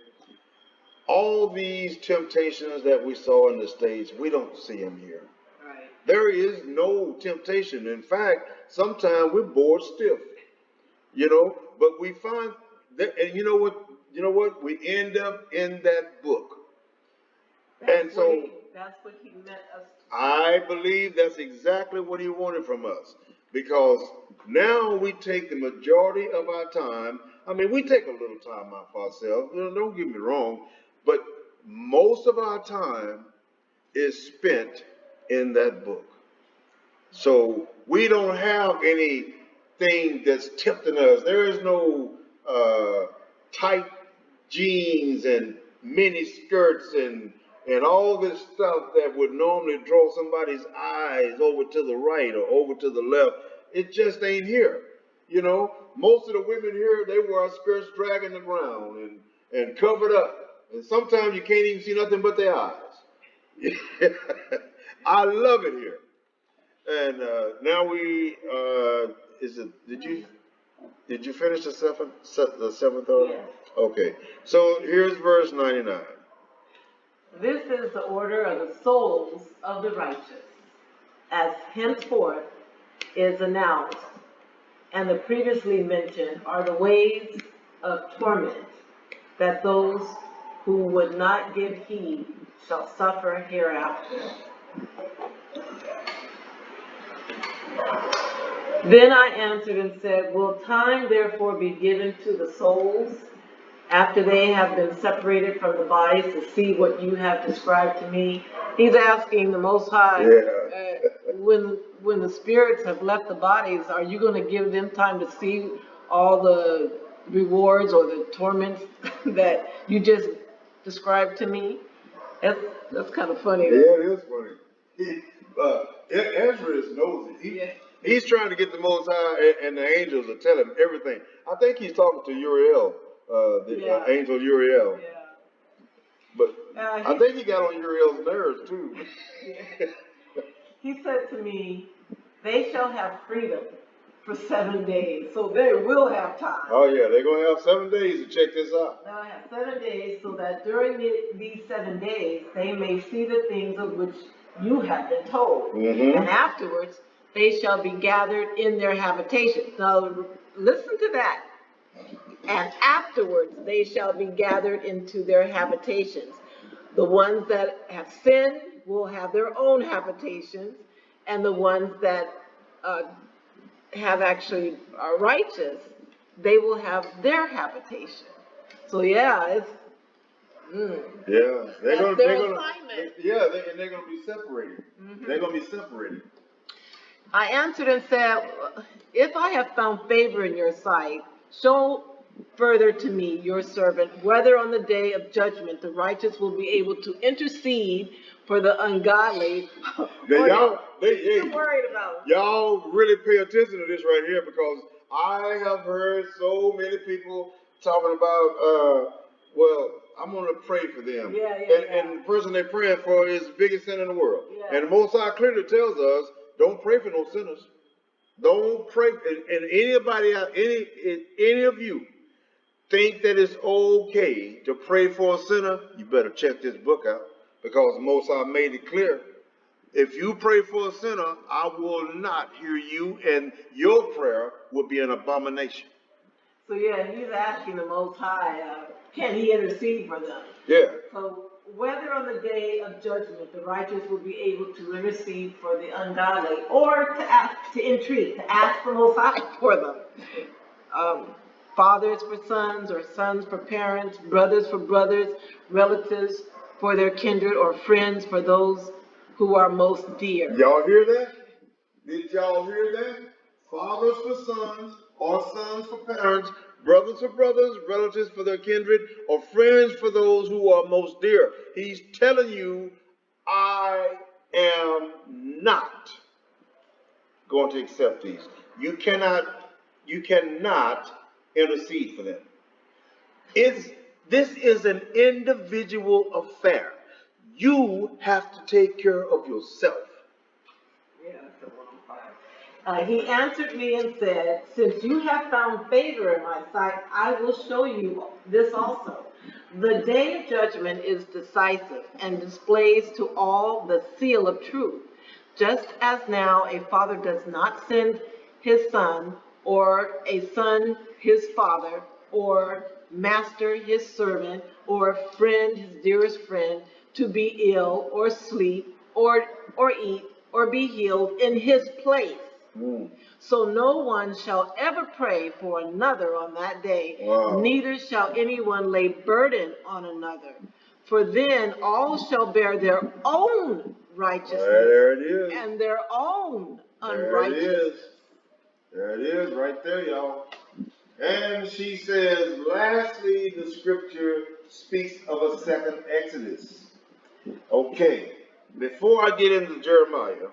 All these temptations that we saw in the States, we don't see them here. Right. There is no temptation. In fact, sometimes we're bored stiff, but we find that, and you know what? We end up in that book. That's what he meant us to. I believe that's exactly what he wanted from us. Because now we take the majority of our time. I mean, we take a little time out for ourselves. Don't get me wrong. But most of our time is spent in that book. So we don't have anything that's tempting us. There is no tight jeans and mini skirts and all this stuff that would normally draw somebody's eyes over to the right or over to the left. It just ain't here. Most of the women here, they wear skirts dragging the ground and covered up. And sometimes you can't even see nothing but their eyes. I love it here. And now did you finish the seventh order? Yes. Okay. So here's verse 99. This is the order of the souls of the righteous, as henceforth is announced, and the previously mentioned are the ways of torment, that those who would not give heed shall suffer hereafter. Then I answered and said, will time therefore be given to the souls after they have been separated from the bodies to see what you have described to me? He's asking the Most High, when the spirits have left the bodies, are you going to give them time to see all the rewards or the torments that you just described to me? That's kind of funny. Yeah, it is funny. Ezra is nosy. He's trying to get the Most High and the angels to tell him everything. I think he's talking to Uriel, angel Uriel. Yeah. But I think he got on Uriel's nerves too. He said to me, they shall have freedom for 7 days, so they will have time. Oh yeah, they're going to have 7 days to check this out. They'll have 7 days so that during these 7 days, they may see the things of which you have been told. Mm-hmm. And afterwards, they shall be gathered in their habitations. Now, listen to that. And afterwards, they shall be gathered into their habitations. The ones that have sinned will have their own habitations, and the ones that are righteous, they will have their habitation. So yeah, they're gonna be separated. Mm-hmm. They're gonna be separated. I answered and said, if I have found favor in your sight, show further to me, your servant, whether on the day of judgment the righteous will be able to intercede for the ungodly. Y'all worried about. Y'all really pay attention to this right here, because I have heard so many people talking about, I'm going to pray for them. And the person they're praying for is the biggest sin in the world. Yeah. And the Most High clearly tells us, don't pray for no sinners. Don't pray. And anybody out, any of you, think that it's okay to pray for a sinner, you better check this book out, because the Most High made it clear. If you pray for a sinner, I will not hear you, and your prayer will be an abomination. So yeah, he's asking the Most High, can he intercede for them? Yeah. So whether on the day of judgment the righteous will be able to intercede for the ungodly, or to ask, to entreat, to ask the Most High for them. Fathers for sons, or sons for parents, brothers for brothers, relatives for their kindred, or friends for those who are most dear. Y'all hear that? Did y'all hear that? Fathers for sons, or sons for parents, brothers for brothers, relatives for their kindred, or friends for those who are most dear. He's telling you, I am not going to accept these. You cannot intercede for them. This is an individual affair. You have to take care of yourself. Yeah, that's the wrong part. He answered me and said, since you have found favor in my sight, I will show you this also. The day of judgment is decisive and displays to all the seal of truth. Just as now a father does not send his son, or a son his father, or master his servant, or friend his dearest friend, to be ill, or sleep, or eat, or be healed in his place. So no one shall ever pray for another on that day, neither shall anyone lay burden on another. For then all shall bear their own righteousness There it is. and their own unrighteousness. There it is, right there, y'all. And she says, lastly, the scripture speaks of a second Exodus. Okay, before I get into Jeremiah,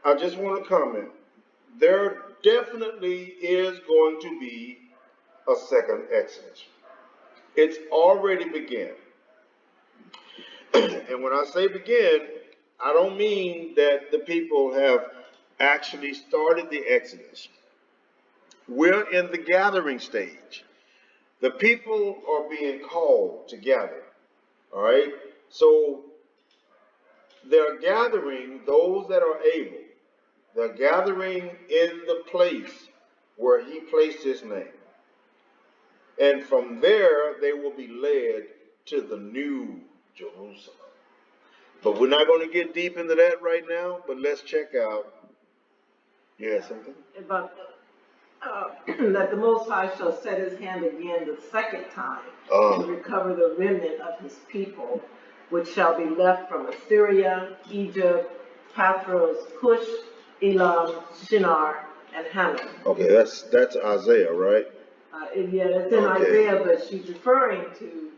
I just want to comment. There definitely is going to be a second Exodus. It's already begun. And when I say begin, I don't mean that the people have actually started the Exodus. We're in the gathering stage. The people are being called to gather. All right? So they're gathering those that are able. They're gathering in the place where he placed his name. And from there, they will be led to the new Jerusalem. But we're not going to get deep into that right now, but let's check out. Yeah, something? About that the Most High shall set his hand again the second time and recover the remnant of his people, which shall be left from Assyria, Egypt, Pathros, Cush, Elam, Shinar, and Haman. Okay, that's Isaiah, right? Yeah, it's in Isaiah, but she's referring to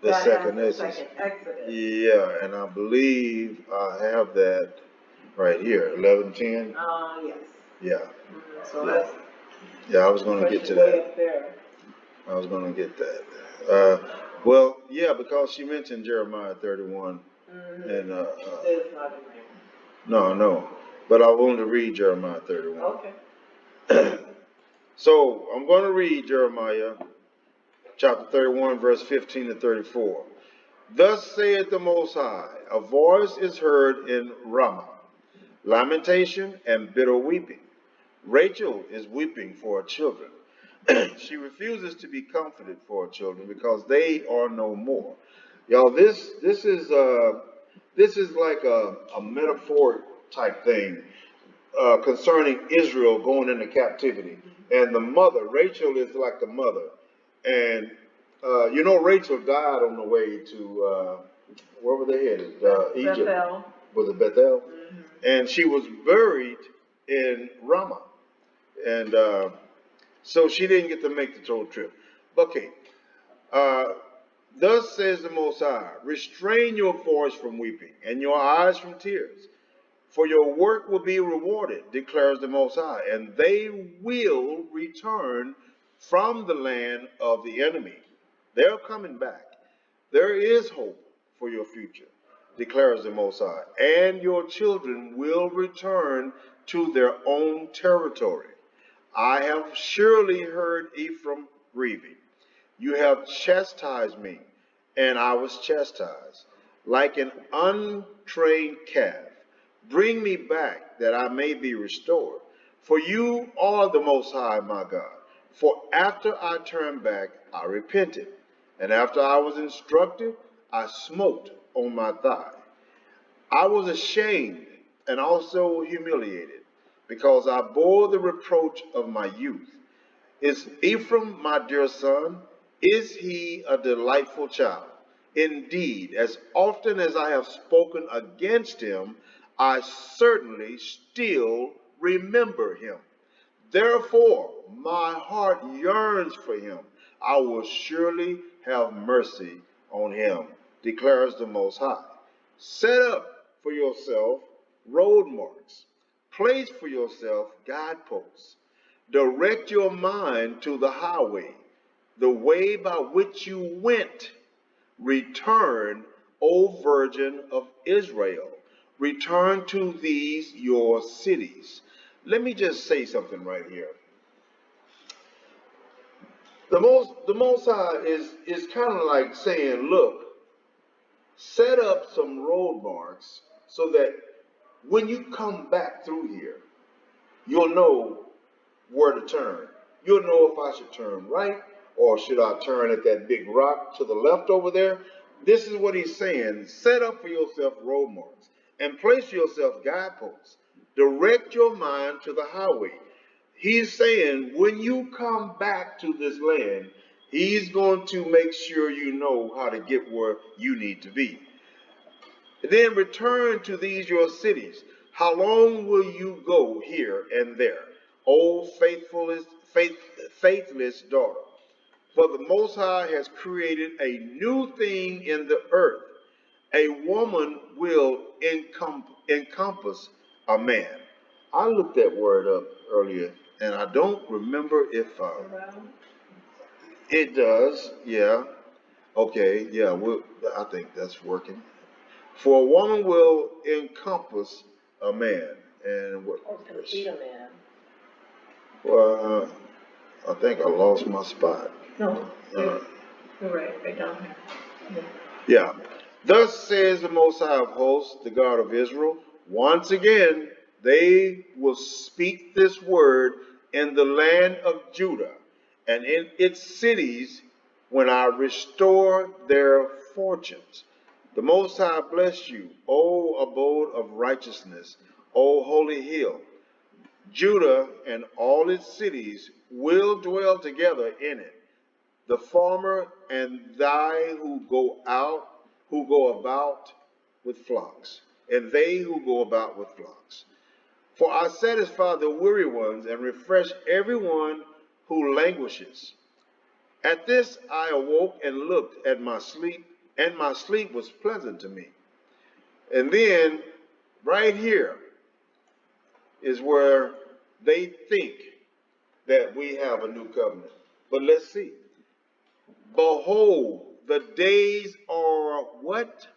the second Exodus. Yeah, and I believe I have that right here, 11:10. Yes. Yeah. So that's. Yeah, I was going to get to way that. Up there. I was going to get that. Well, yeah, because she mentioned Jeremiah 31, and no, but I wanted to read Jeremiah 31. Okay. So I'm going to read Jeremiah chapter 31, verse 15 to 34. Thus saith the Most High, a voice is heard in Ramah, lamentation and bitter weeping. Rachel is weeping for her children. She refuses to be comforted for her children because they are no more. Y'all, this is like a metaphoric type thing concerning Israel going into captivity. And the mother, Rachel, is like the mother. And Rachel died on the way to where were they headed? Egypt. Bethel. Was it Bethel? Mm-hmm. And she was buried in Ramah. And so she didn't get to make the total trip. Okay. Thus says the Most High, restrain your voice from weeping and your eyes from tears, for your work will be rewarded, declares the Most High, and they will return from the land of the enemy. They're coming back. There is hope for your future, declares the Most High, and your children will return to their own territory. I have surely heard Ephraim grieving. You have chastised me, and I was chastised, like an untrained calf. Bring me back, that I may be restored. For you are the Most High, my God. For after I turned back, I repented, and after I was instructed, I smote on my thigh. I was ashamed and also humiliated, because I bore the reproach of my youth. Is Ephraim my dear son? Is he a delightful child? Indeed, as often as I have spoken against him, I certainly still remember him. Therefore, my heart yearns for him. I will surely have mercy on him, declares the Most High. Set up for yourself road marks. Place for yourself guideposts. Direct your mind to the highway, the way by which you went. Return, O Virgin of Israel. Return to these your cities. Let me just say something right here. The Most High is kind of like saying, look, set up some road marks so that when you come back through here, you'll know where to turn. You'll know if I should turn right or should I turn at that big rock to the left over there. This is what he's saying. Set up for yourself road marks and place for yourself guideposts. Direct your mind to the highway. He's saying when you come back to this land, he's going to make sure you know how to get where you need to be. Then return to these your cities. How long will you go here and there, O faithless daughter? For the Most High has created a new thing in the earth. A woman will encompass a man. I looked that word up earlier, and I don't remember if it does. Yeah. Okay. Yeah. I think that's working. For a woman will encompass a man. And what? Or complete a man. Well, I think I lost my spot. No, Uh, you're right down here. yeah. Thus says the Most High of Hosts, the God of Israel, once again they will speak this word in the land of Judah and in its cities when I restore their fortunes. The Most High bless you, O abode of righteousness, O holy hill. Judah and all its cities will dwell together in it. The farmer and thy who go about with flocks, and they who go about with flocks. For I satisfy the weary ones and refresh everyone who languishes. At this I awoke and looked at my sleep, and my sleep was pleasant to me. And then, right here is where they think that we have a new covenant. But let's see. Behold, the days are what?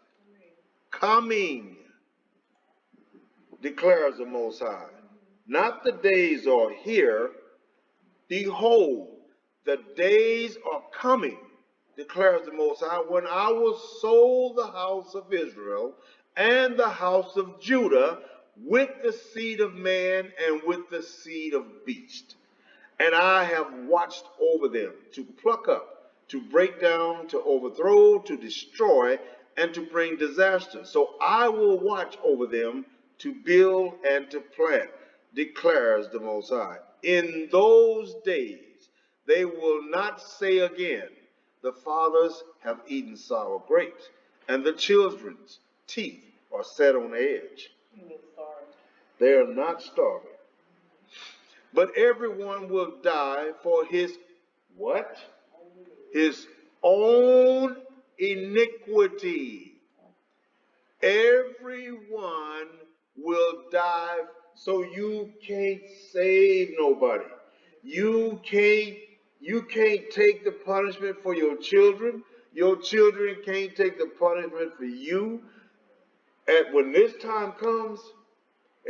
Coming, declares the Most High. Not the days are here. Behold, the days are coming, declares the Most High, when I will sow the house of Israel and the house of Judah with the seed of man and with the seed of beast. And I have watched over them to pluck up, to break down, to overthrow, to destroy, and to bring disaster. So I will watch over them to build and to plant, declares the Most High. In those days they will not say again, the fathers have eaten sour grapes, and the children's teeth are set on edge. You mean starved. They are not starving. But everyone will die for his what? His own iniquity. Everyone will die, so you can't save nobody. You can't you can't take the punishment for your children. Your children can't take the punishment for you. And when this time comes,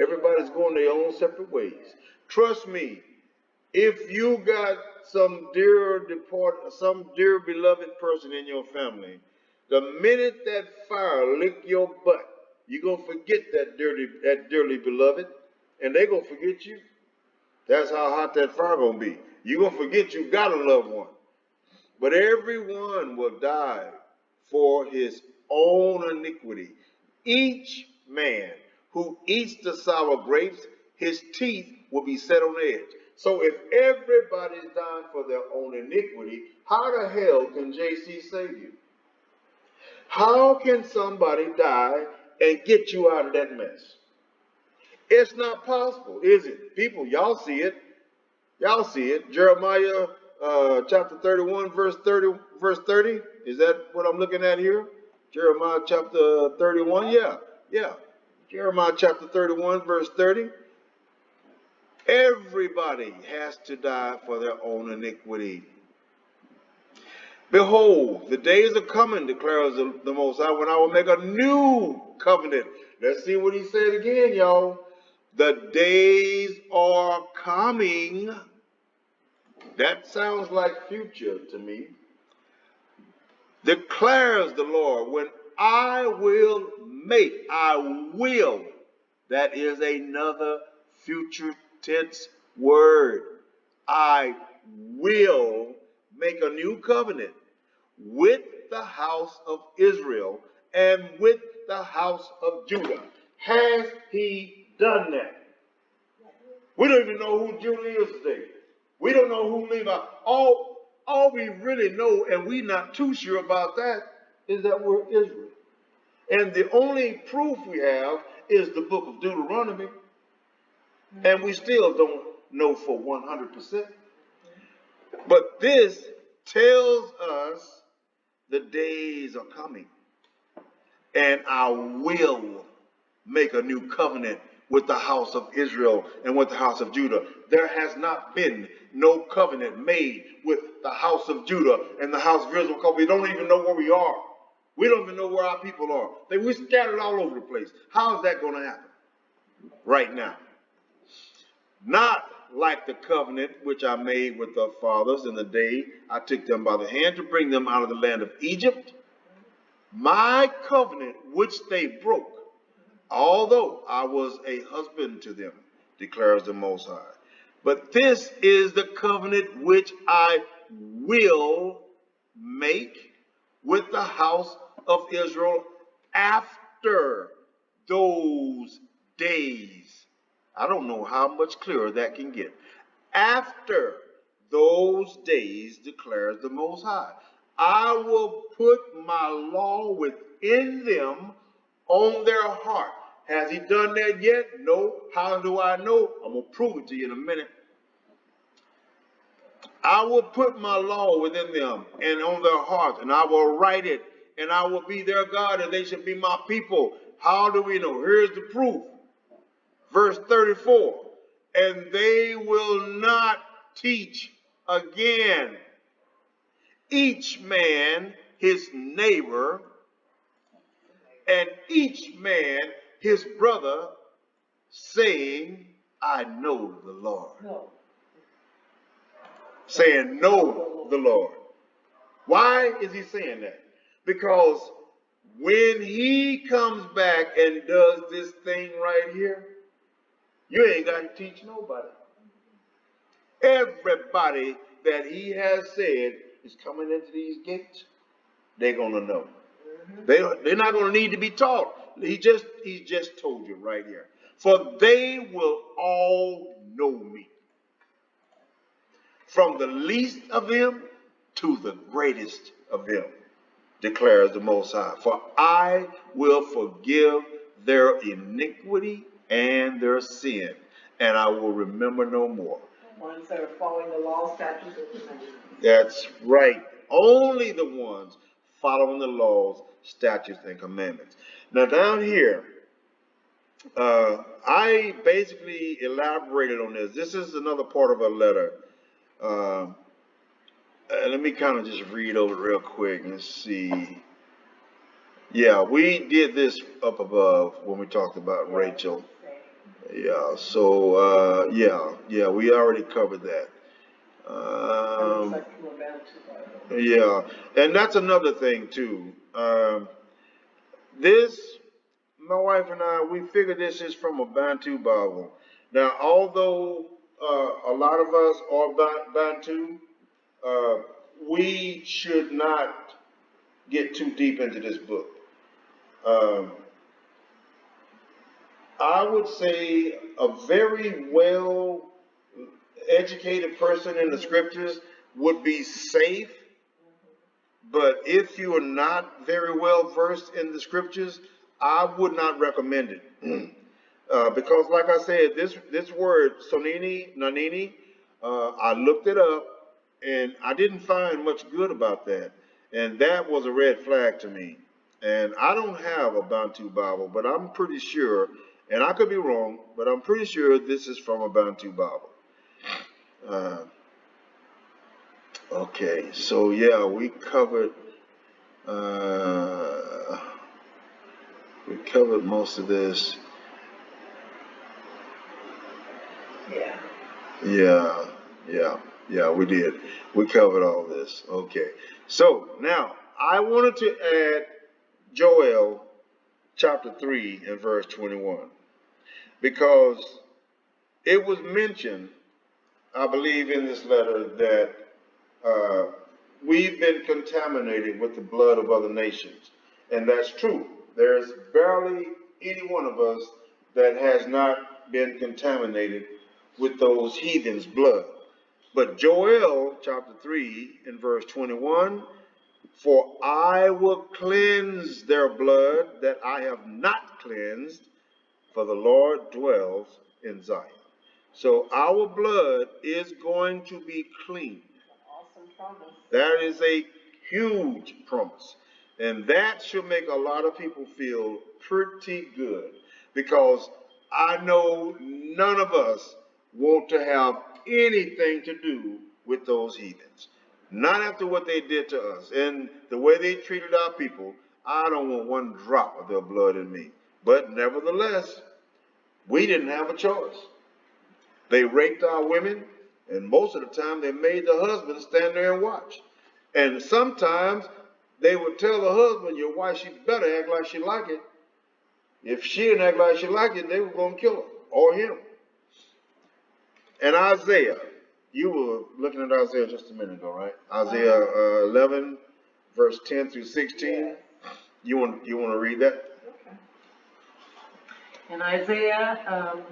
everybody's going their own separate ways. Trust me, If you got some some dear beloved person in your family, the minute that fire lick your butt, you're gonna forget that dearly beloved, and they gonna forget you. That's how hot that fire gonna be. You're gonna forget you got a loved one. But everyone will die for his own iniquity. Each man who eats the sour grapes, his teeth will be set on edge. So if everybody's dying for their own iniquity, how the hell can JC save you? How can somebody die and get you out of that mess? It's not possible, is it? People, y'all see it. Y'all see it. Jeremiah chapter 31, verse 30. Is that what I'm looking at here? Jeremiah chapter 31. Yeah, yeah. Jeremiah chapter 31, verse 30. Everybody has to die for their own iniquity. Behold, the days are coming, declares the Most High, when I will make a new covenant. Let's see what he said again, y'all. The days are coming. That sounds like future to me. Declares the Lord, when I will make, I will. That is another future tense word. I will make a new covenant with the house of Israel and with the house of Judah. Has he done that? We don't even know who Judah is today. We don't know who Levi. All we really know, and we're not too sure about that, is that we're Israel. And the only proof we have is the book of Deuteronomy. And we still don't know for 100%. But this tells us the days are coming. And I will make a new covenant with the house of Israel and with the house of Judah. There has not been no covenant made with the house of Judah and the house of Israel because we don't even know where we are. We don't even know where our people are. We're scattered all over the place. How is that going to happen right now? Not like the covenant which I made with their fathers in the day I took them by the hand to bring them out of the land of Egypt. My covenant which they broke, although I was a husband to them, declares the Most High. But this is the covenant which I will make with the house of Israel after those days. I don't know how much clearer that can get. After those days, declares the Most High, I will put my law within them on their heart. Has he done that yet? No. How do I know? I'm going to prove it to you in a minute. I will put my law within them and on their hearts, and I will write it, and I will be their God, and they shall be my people. How do we know? Here's the proof. Verse 34. And they will not teach again each man his neighbor and each man his brother, saying, I know the Lord. No. Saying, know the Lord. Why is he saying that? Because when he comes back and does this thing right here, you ain't got to teach nobody. Everybody that he has said is coming into these gates, they're going to know. They're not going to need to be taught. He just told you right here. For they will all know me, from the least of them to the greatest of them, declares the Most High. For I will forgive their iniquity and their sin, and I will remember no more. Ones that are following the law, statutes, and commandments. That's right. Only the ones following the laws, statutes, and commandments. Now down here, I basically elaborated on this. This is another part of a letter. Let me kind of just read over it real quick. Let's see. Yeah, we did this up above when we talked about Rachel. Yeah, so, we already covered that. Um, like from a Bantu Bible. yeah, and that's another thing too. This, my wife and I, we figured this is from a Bantu Bible. Now, although a lot of us are Bantu, uh, we should not get too deep into this book. Um, I would say a very well educated person in the scriptures would be safe, but if you are not very well versed in the scriptures, I would not recommend it. Because, like I said, this word sonini, nanini, I looked it up and I didn't find much good about that, and that was a red flag to me. And I don't have a Bantu Bible, but I'm pretty sure, and I could be wrong, but I'm pretty sure this is from a Bantu Bible. Uh, okay, so yeah, uh, we covered most of this. Yeah. Yeah, yeah, we did. We covered all this. Okay. So now I wanted to add Joel chapter 3 and verse 21 because it was mentioned, I believe, in this letter that uh, we've been contaminated with the blood of other nations. And that's true. There's barely any one of us that has not been contaminated with those heathens' blood. But Joel chapter 3 and verse 21, for I will cleanse their blood that I have not cleansed, for the Lord dwells in Zion. So our blood is going to be clean. Awesome promise. That is a huge promise. And that should make a lot of people feel pretty good because I know none of us want to have anything to do with those heathens. Not after what they did to us and the way they treated our people. I don't want one drop of their blood in me. But nevertheless, we didn't have a choice. They raped our women, and most of the time they made the husband stand there and watch. And sometimes they would tell the husband, your wife, she better act like she like it. If she didn't act like she liked it, they were going to kill her or him. And Isaiah, you were looking at Isaiah just a minute ago, right? Isaiah 11, verse 10 through 16. You want to read that? Okay. In Isaiah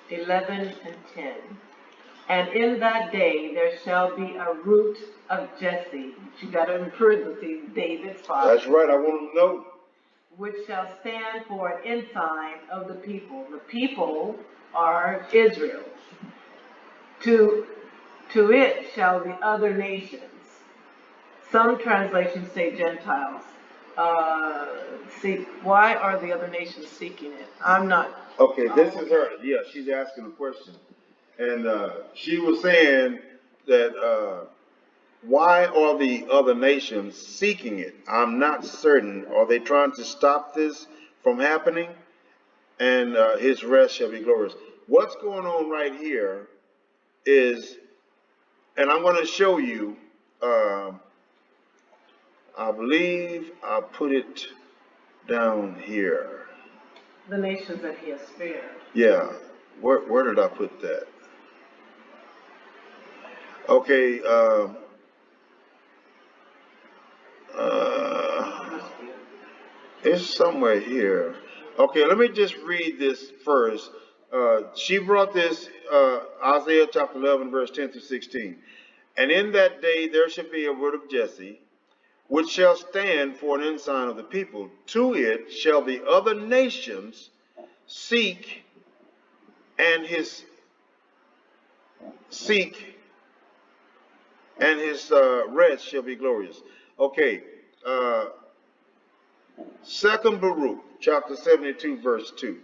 11 and 10. And in that day there shall be a root of Jesse. You got to in parentheses, David's father. That's right. I want to know. Which shall stand for an ensign of the people. The people are Israel. To it shall the other nations. Some translations say Gentiles. Why are the other nations seeking it? I'm not. Okay, this is her. Yeah, she's asking a question. And she was saying that why are the other nations seeking it? I'm not certain. Are they trying to stop this from happening? And his rest shall be glorious. What's going on right here is, and I'm going to show you, I believe I put it down here. The nations that he has spared. Yeah, where did I put that? Okay, it's somewhere here. Okay, let me just read this first. She brought this, Isaiah chapter 11, verse 10 through 16. And in that day there shall be a root of Jesse, which shall stand for an ensign of the people. To it shall the other nations seek, and his rest shall be glorious. Okay, Second Baruch, chapter 72, verse 2.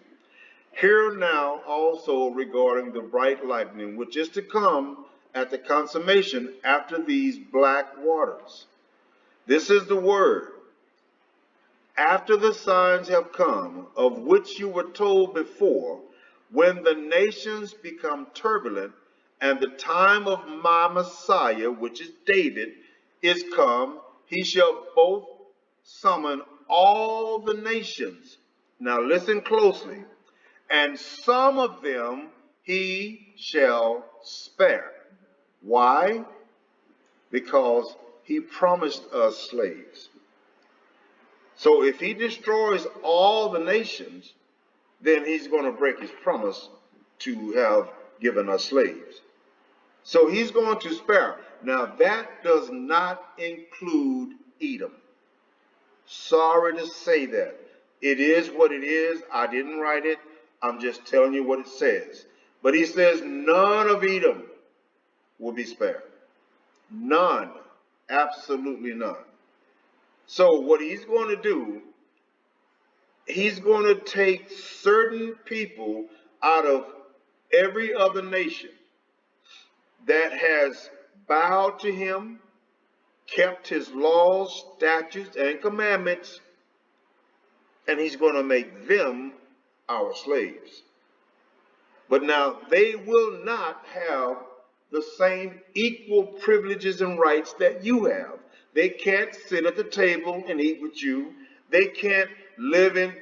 Hear now also regarding the bright lightning, which is to come at the consummation after these black waters. This is the word. After the signs have come, of which you were told before, when the nations become turbulent and the time of my Messiah, which is David, is come. He shall both summon all the nations. Now listen closely. And some of them he shall spare. Why? Because he promised us slaves. So if he destroys all the nations, then he's going to break his promise to have given us slaves. So he's going to spare. Now that does not include Edom. Sorry to say that. It is what it is. I didn't write it. I'm just telling you what it says. But he says none of Edom will be spared. None. Absolutely none. So what he's going to do, he's going to take certain people out of every other nation that has bowed to him, kept his laws, statutes, and commandments, and he's going to make them our slaves. But now they will not have the same equal privileges and rights that you have. They can't sit at the table and eat with you. They can't live in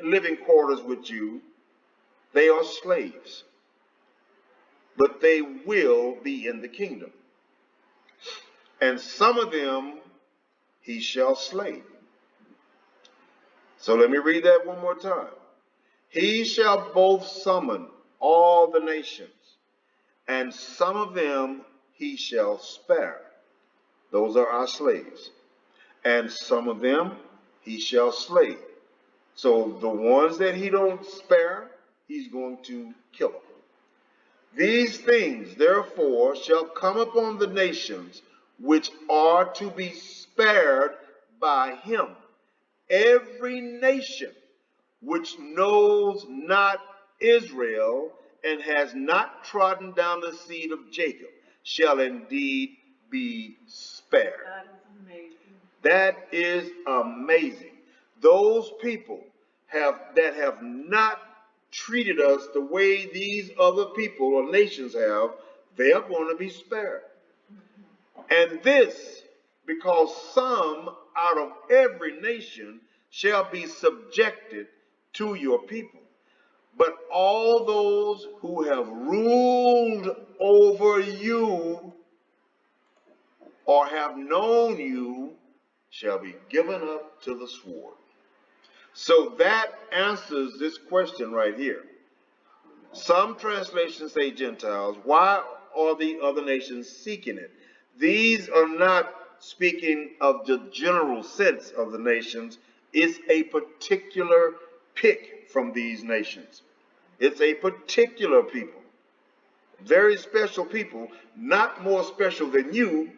living quarters with you. They are slaves. But they will be in the kingdom. And some of them he shall slay. So let me read that one more time. He shall both summon all the nations, and some of them he shall spare. Those are our slaves. And some of them he shall slay. So the ones that he don't spare, he's going to kill them. These things, therefore, shall come upon the nations which are to be spared by him. Every nation which knows not Israel and has not trodden down the seed of Jacob shall indeed be spared. That is amazing. Those people that have not treated us the way these other people or nations have, they are going to be spared. And this, because some out of every nation shall be subjected to your people. But all those who have ruled over you or have known you shall be given up to the sword. So that answers this question right here. Some translations say Gentiles. Why are the other nations seeking it? These are not speaking of the general sense of the nations. It's a particular pick from these nations. It's a particular people. Very special people, not more special than you,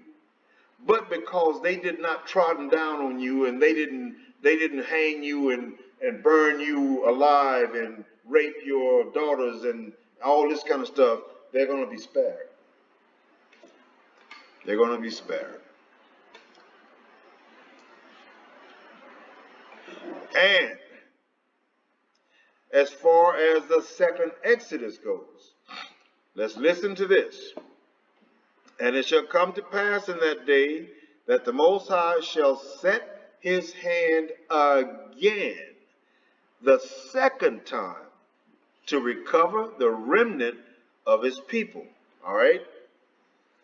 but because they did not trodden down on you and they didn't hang you and burn you alive and rape your daughters and all this kind of stuff, they're going to be spared. They're going to be spared. And as far as the second Exodus goes, let's listen to this. And it shall come to pass in that day that the Most High shall set his hand again the second time to recover the remnant of his people. All right?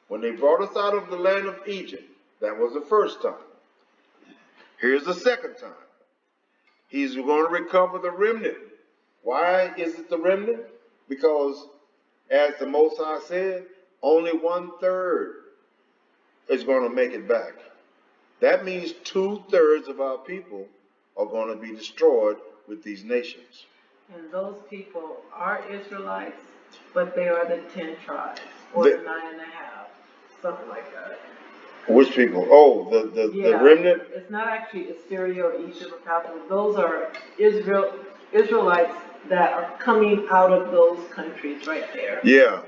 When they brought us out of the land of Egypt, that was the first time. Here's the second time. He's going to recover the remnant. Why is it the remnant? Because, as the Most High said, only 1/3 is going to make it back. That means 2/3 of our people are going to be destroyed with these nations. And those people are Israelites, but they are the 10 tribes, or the 9.5, something like that. Which people? Oh, the remnant? It's not actually Assyria or Egypt or Babylon. Those are Israelites that are coming out of those countries right there. Yeah.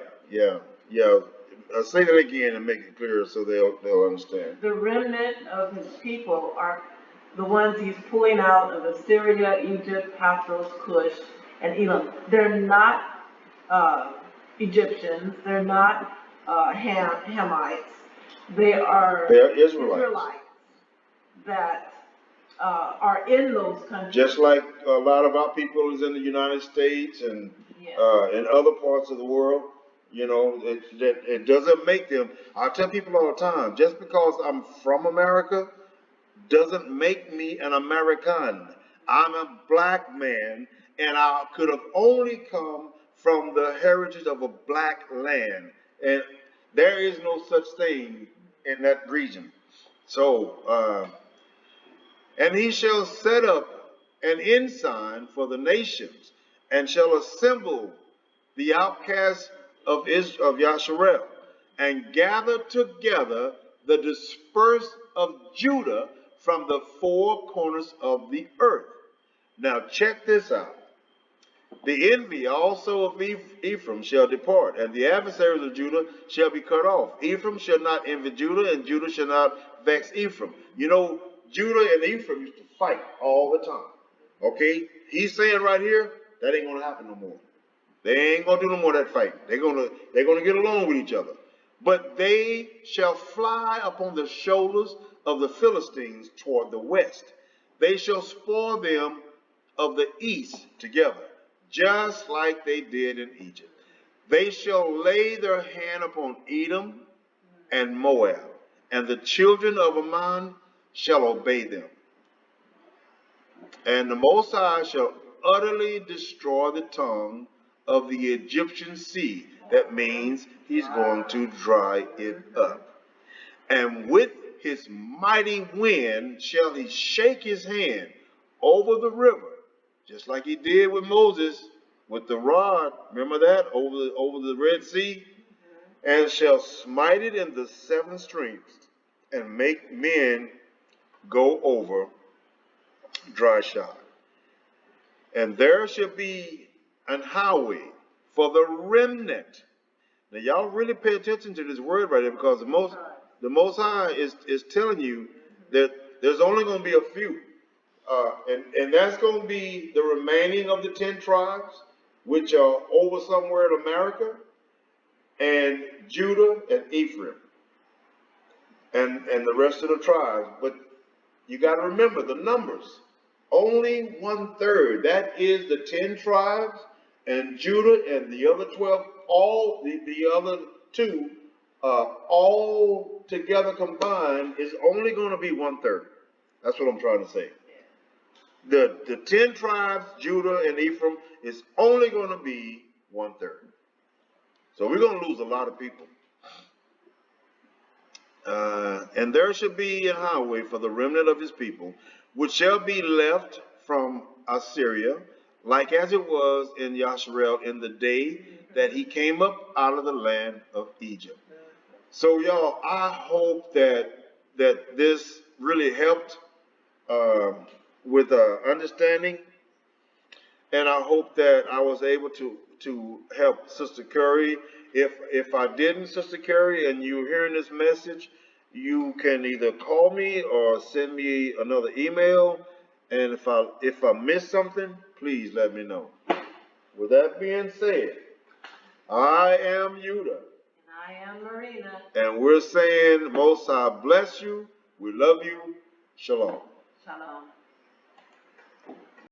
Say that again and make it clearer so they'll understand. The remnant of his people are the ones he's pulling out of Assyria, Egypt, Pathros, Cush, and Elam. They're not Egyptians. They're not Hamites. They are Israelites that are in those countries. Just like a lot of our people is in the United States and in other parts of the world. You know, it doesn't make them. I tell people all the time, just because I'm from America doesn't make me an American. I'm a black man, and I could have only come from the heritage of a black land. And there is no such thing in that region. So, and he shall set up an ensign for the nations, and shall assemble the outcasts of Yasharel, and gather together the dispersed of Judah from the four corners of the earth. Now check this out. The envy also of Ephraim shall depart, and the adversaries of Judah shall be cut off. Ephraim shall not envy Judah, and Judah shall not vex Ephraim. You know, Judah and Ephraim used to fight all the time. Okay? He's saying right here, that ain't gonna happen no more. They ain't gonna do no more of that fight. They're gonna get along with each other. But they shall fly upon the shoulders of the Philistines toward the west. They shall spoil them of the east together, just like they did in Egypt. They shall lay their hand upon Edom and Moab, and the children of Ammon shall obey them. And the Most High shall utterly destroy the tongue of the Egyptian sea. That means he's going to dry it up. And with his mighty wind shall he shake his hand over the river, just like he did with Moses with the rod. Remember that? Over the Red Sea? And shall smite it in the seven streams, and make men go over dry shod. And there shall be an highway for the remnant. Now y'all really pay attention to this word right here, because the Most High is telling you that there's only going to be a few. And that's going to be the remaining of the 10 tribes, which are over somewhere in America, and Judah and Ephraim, and the rest of the tribes. But you got to remember the numbers. Only 1/3. That is the 10 tribes, and Judah and the other 12, all the other two, all together combined is only going to be 1/3. That's what I'm trying to say. The 10 tribes, Judah and Ephraim, is only going to be 1/3. So we're going to lose a lot of people. And there shall be a highway for the remnant of his people, which shall be left from Assyria, like as it was in Yasharel in the day that he came up out of the land of Egypt. So y'all, I hope that this really helped with understanding, and I hope that I was able to help Sister Curry. If I didn't, Sister Curry, and you're hearing this message, you can either call me or send me another email. And if I missed something, please let me know. With that being said, I am Yuda. And I am Marina. And we're saying, Most High bless you. We love you. Shalom. Shalom.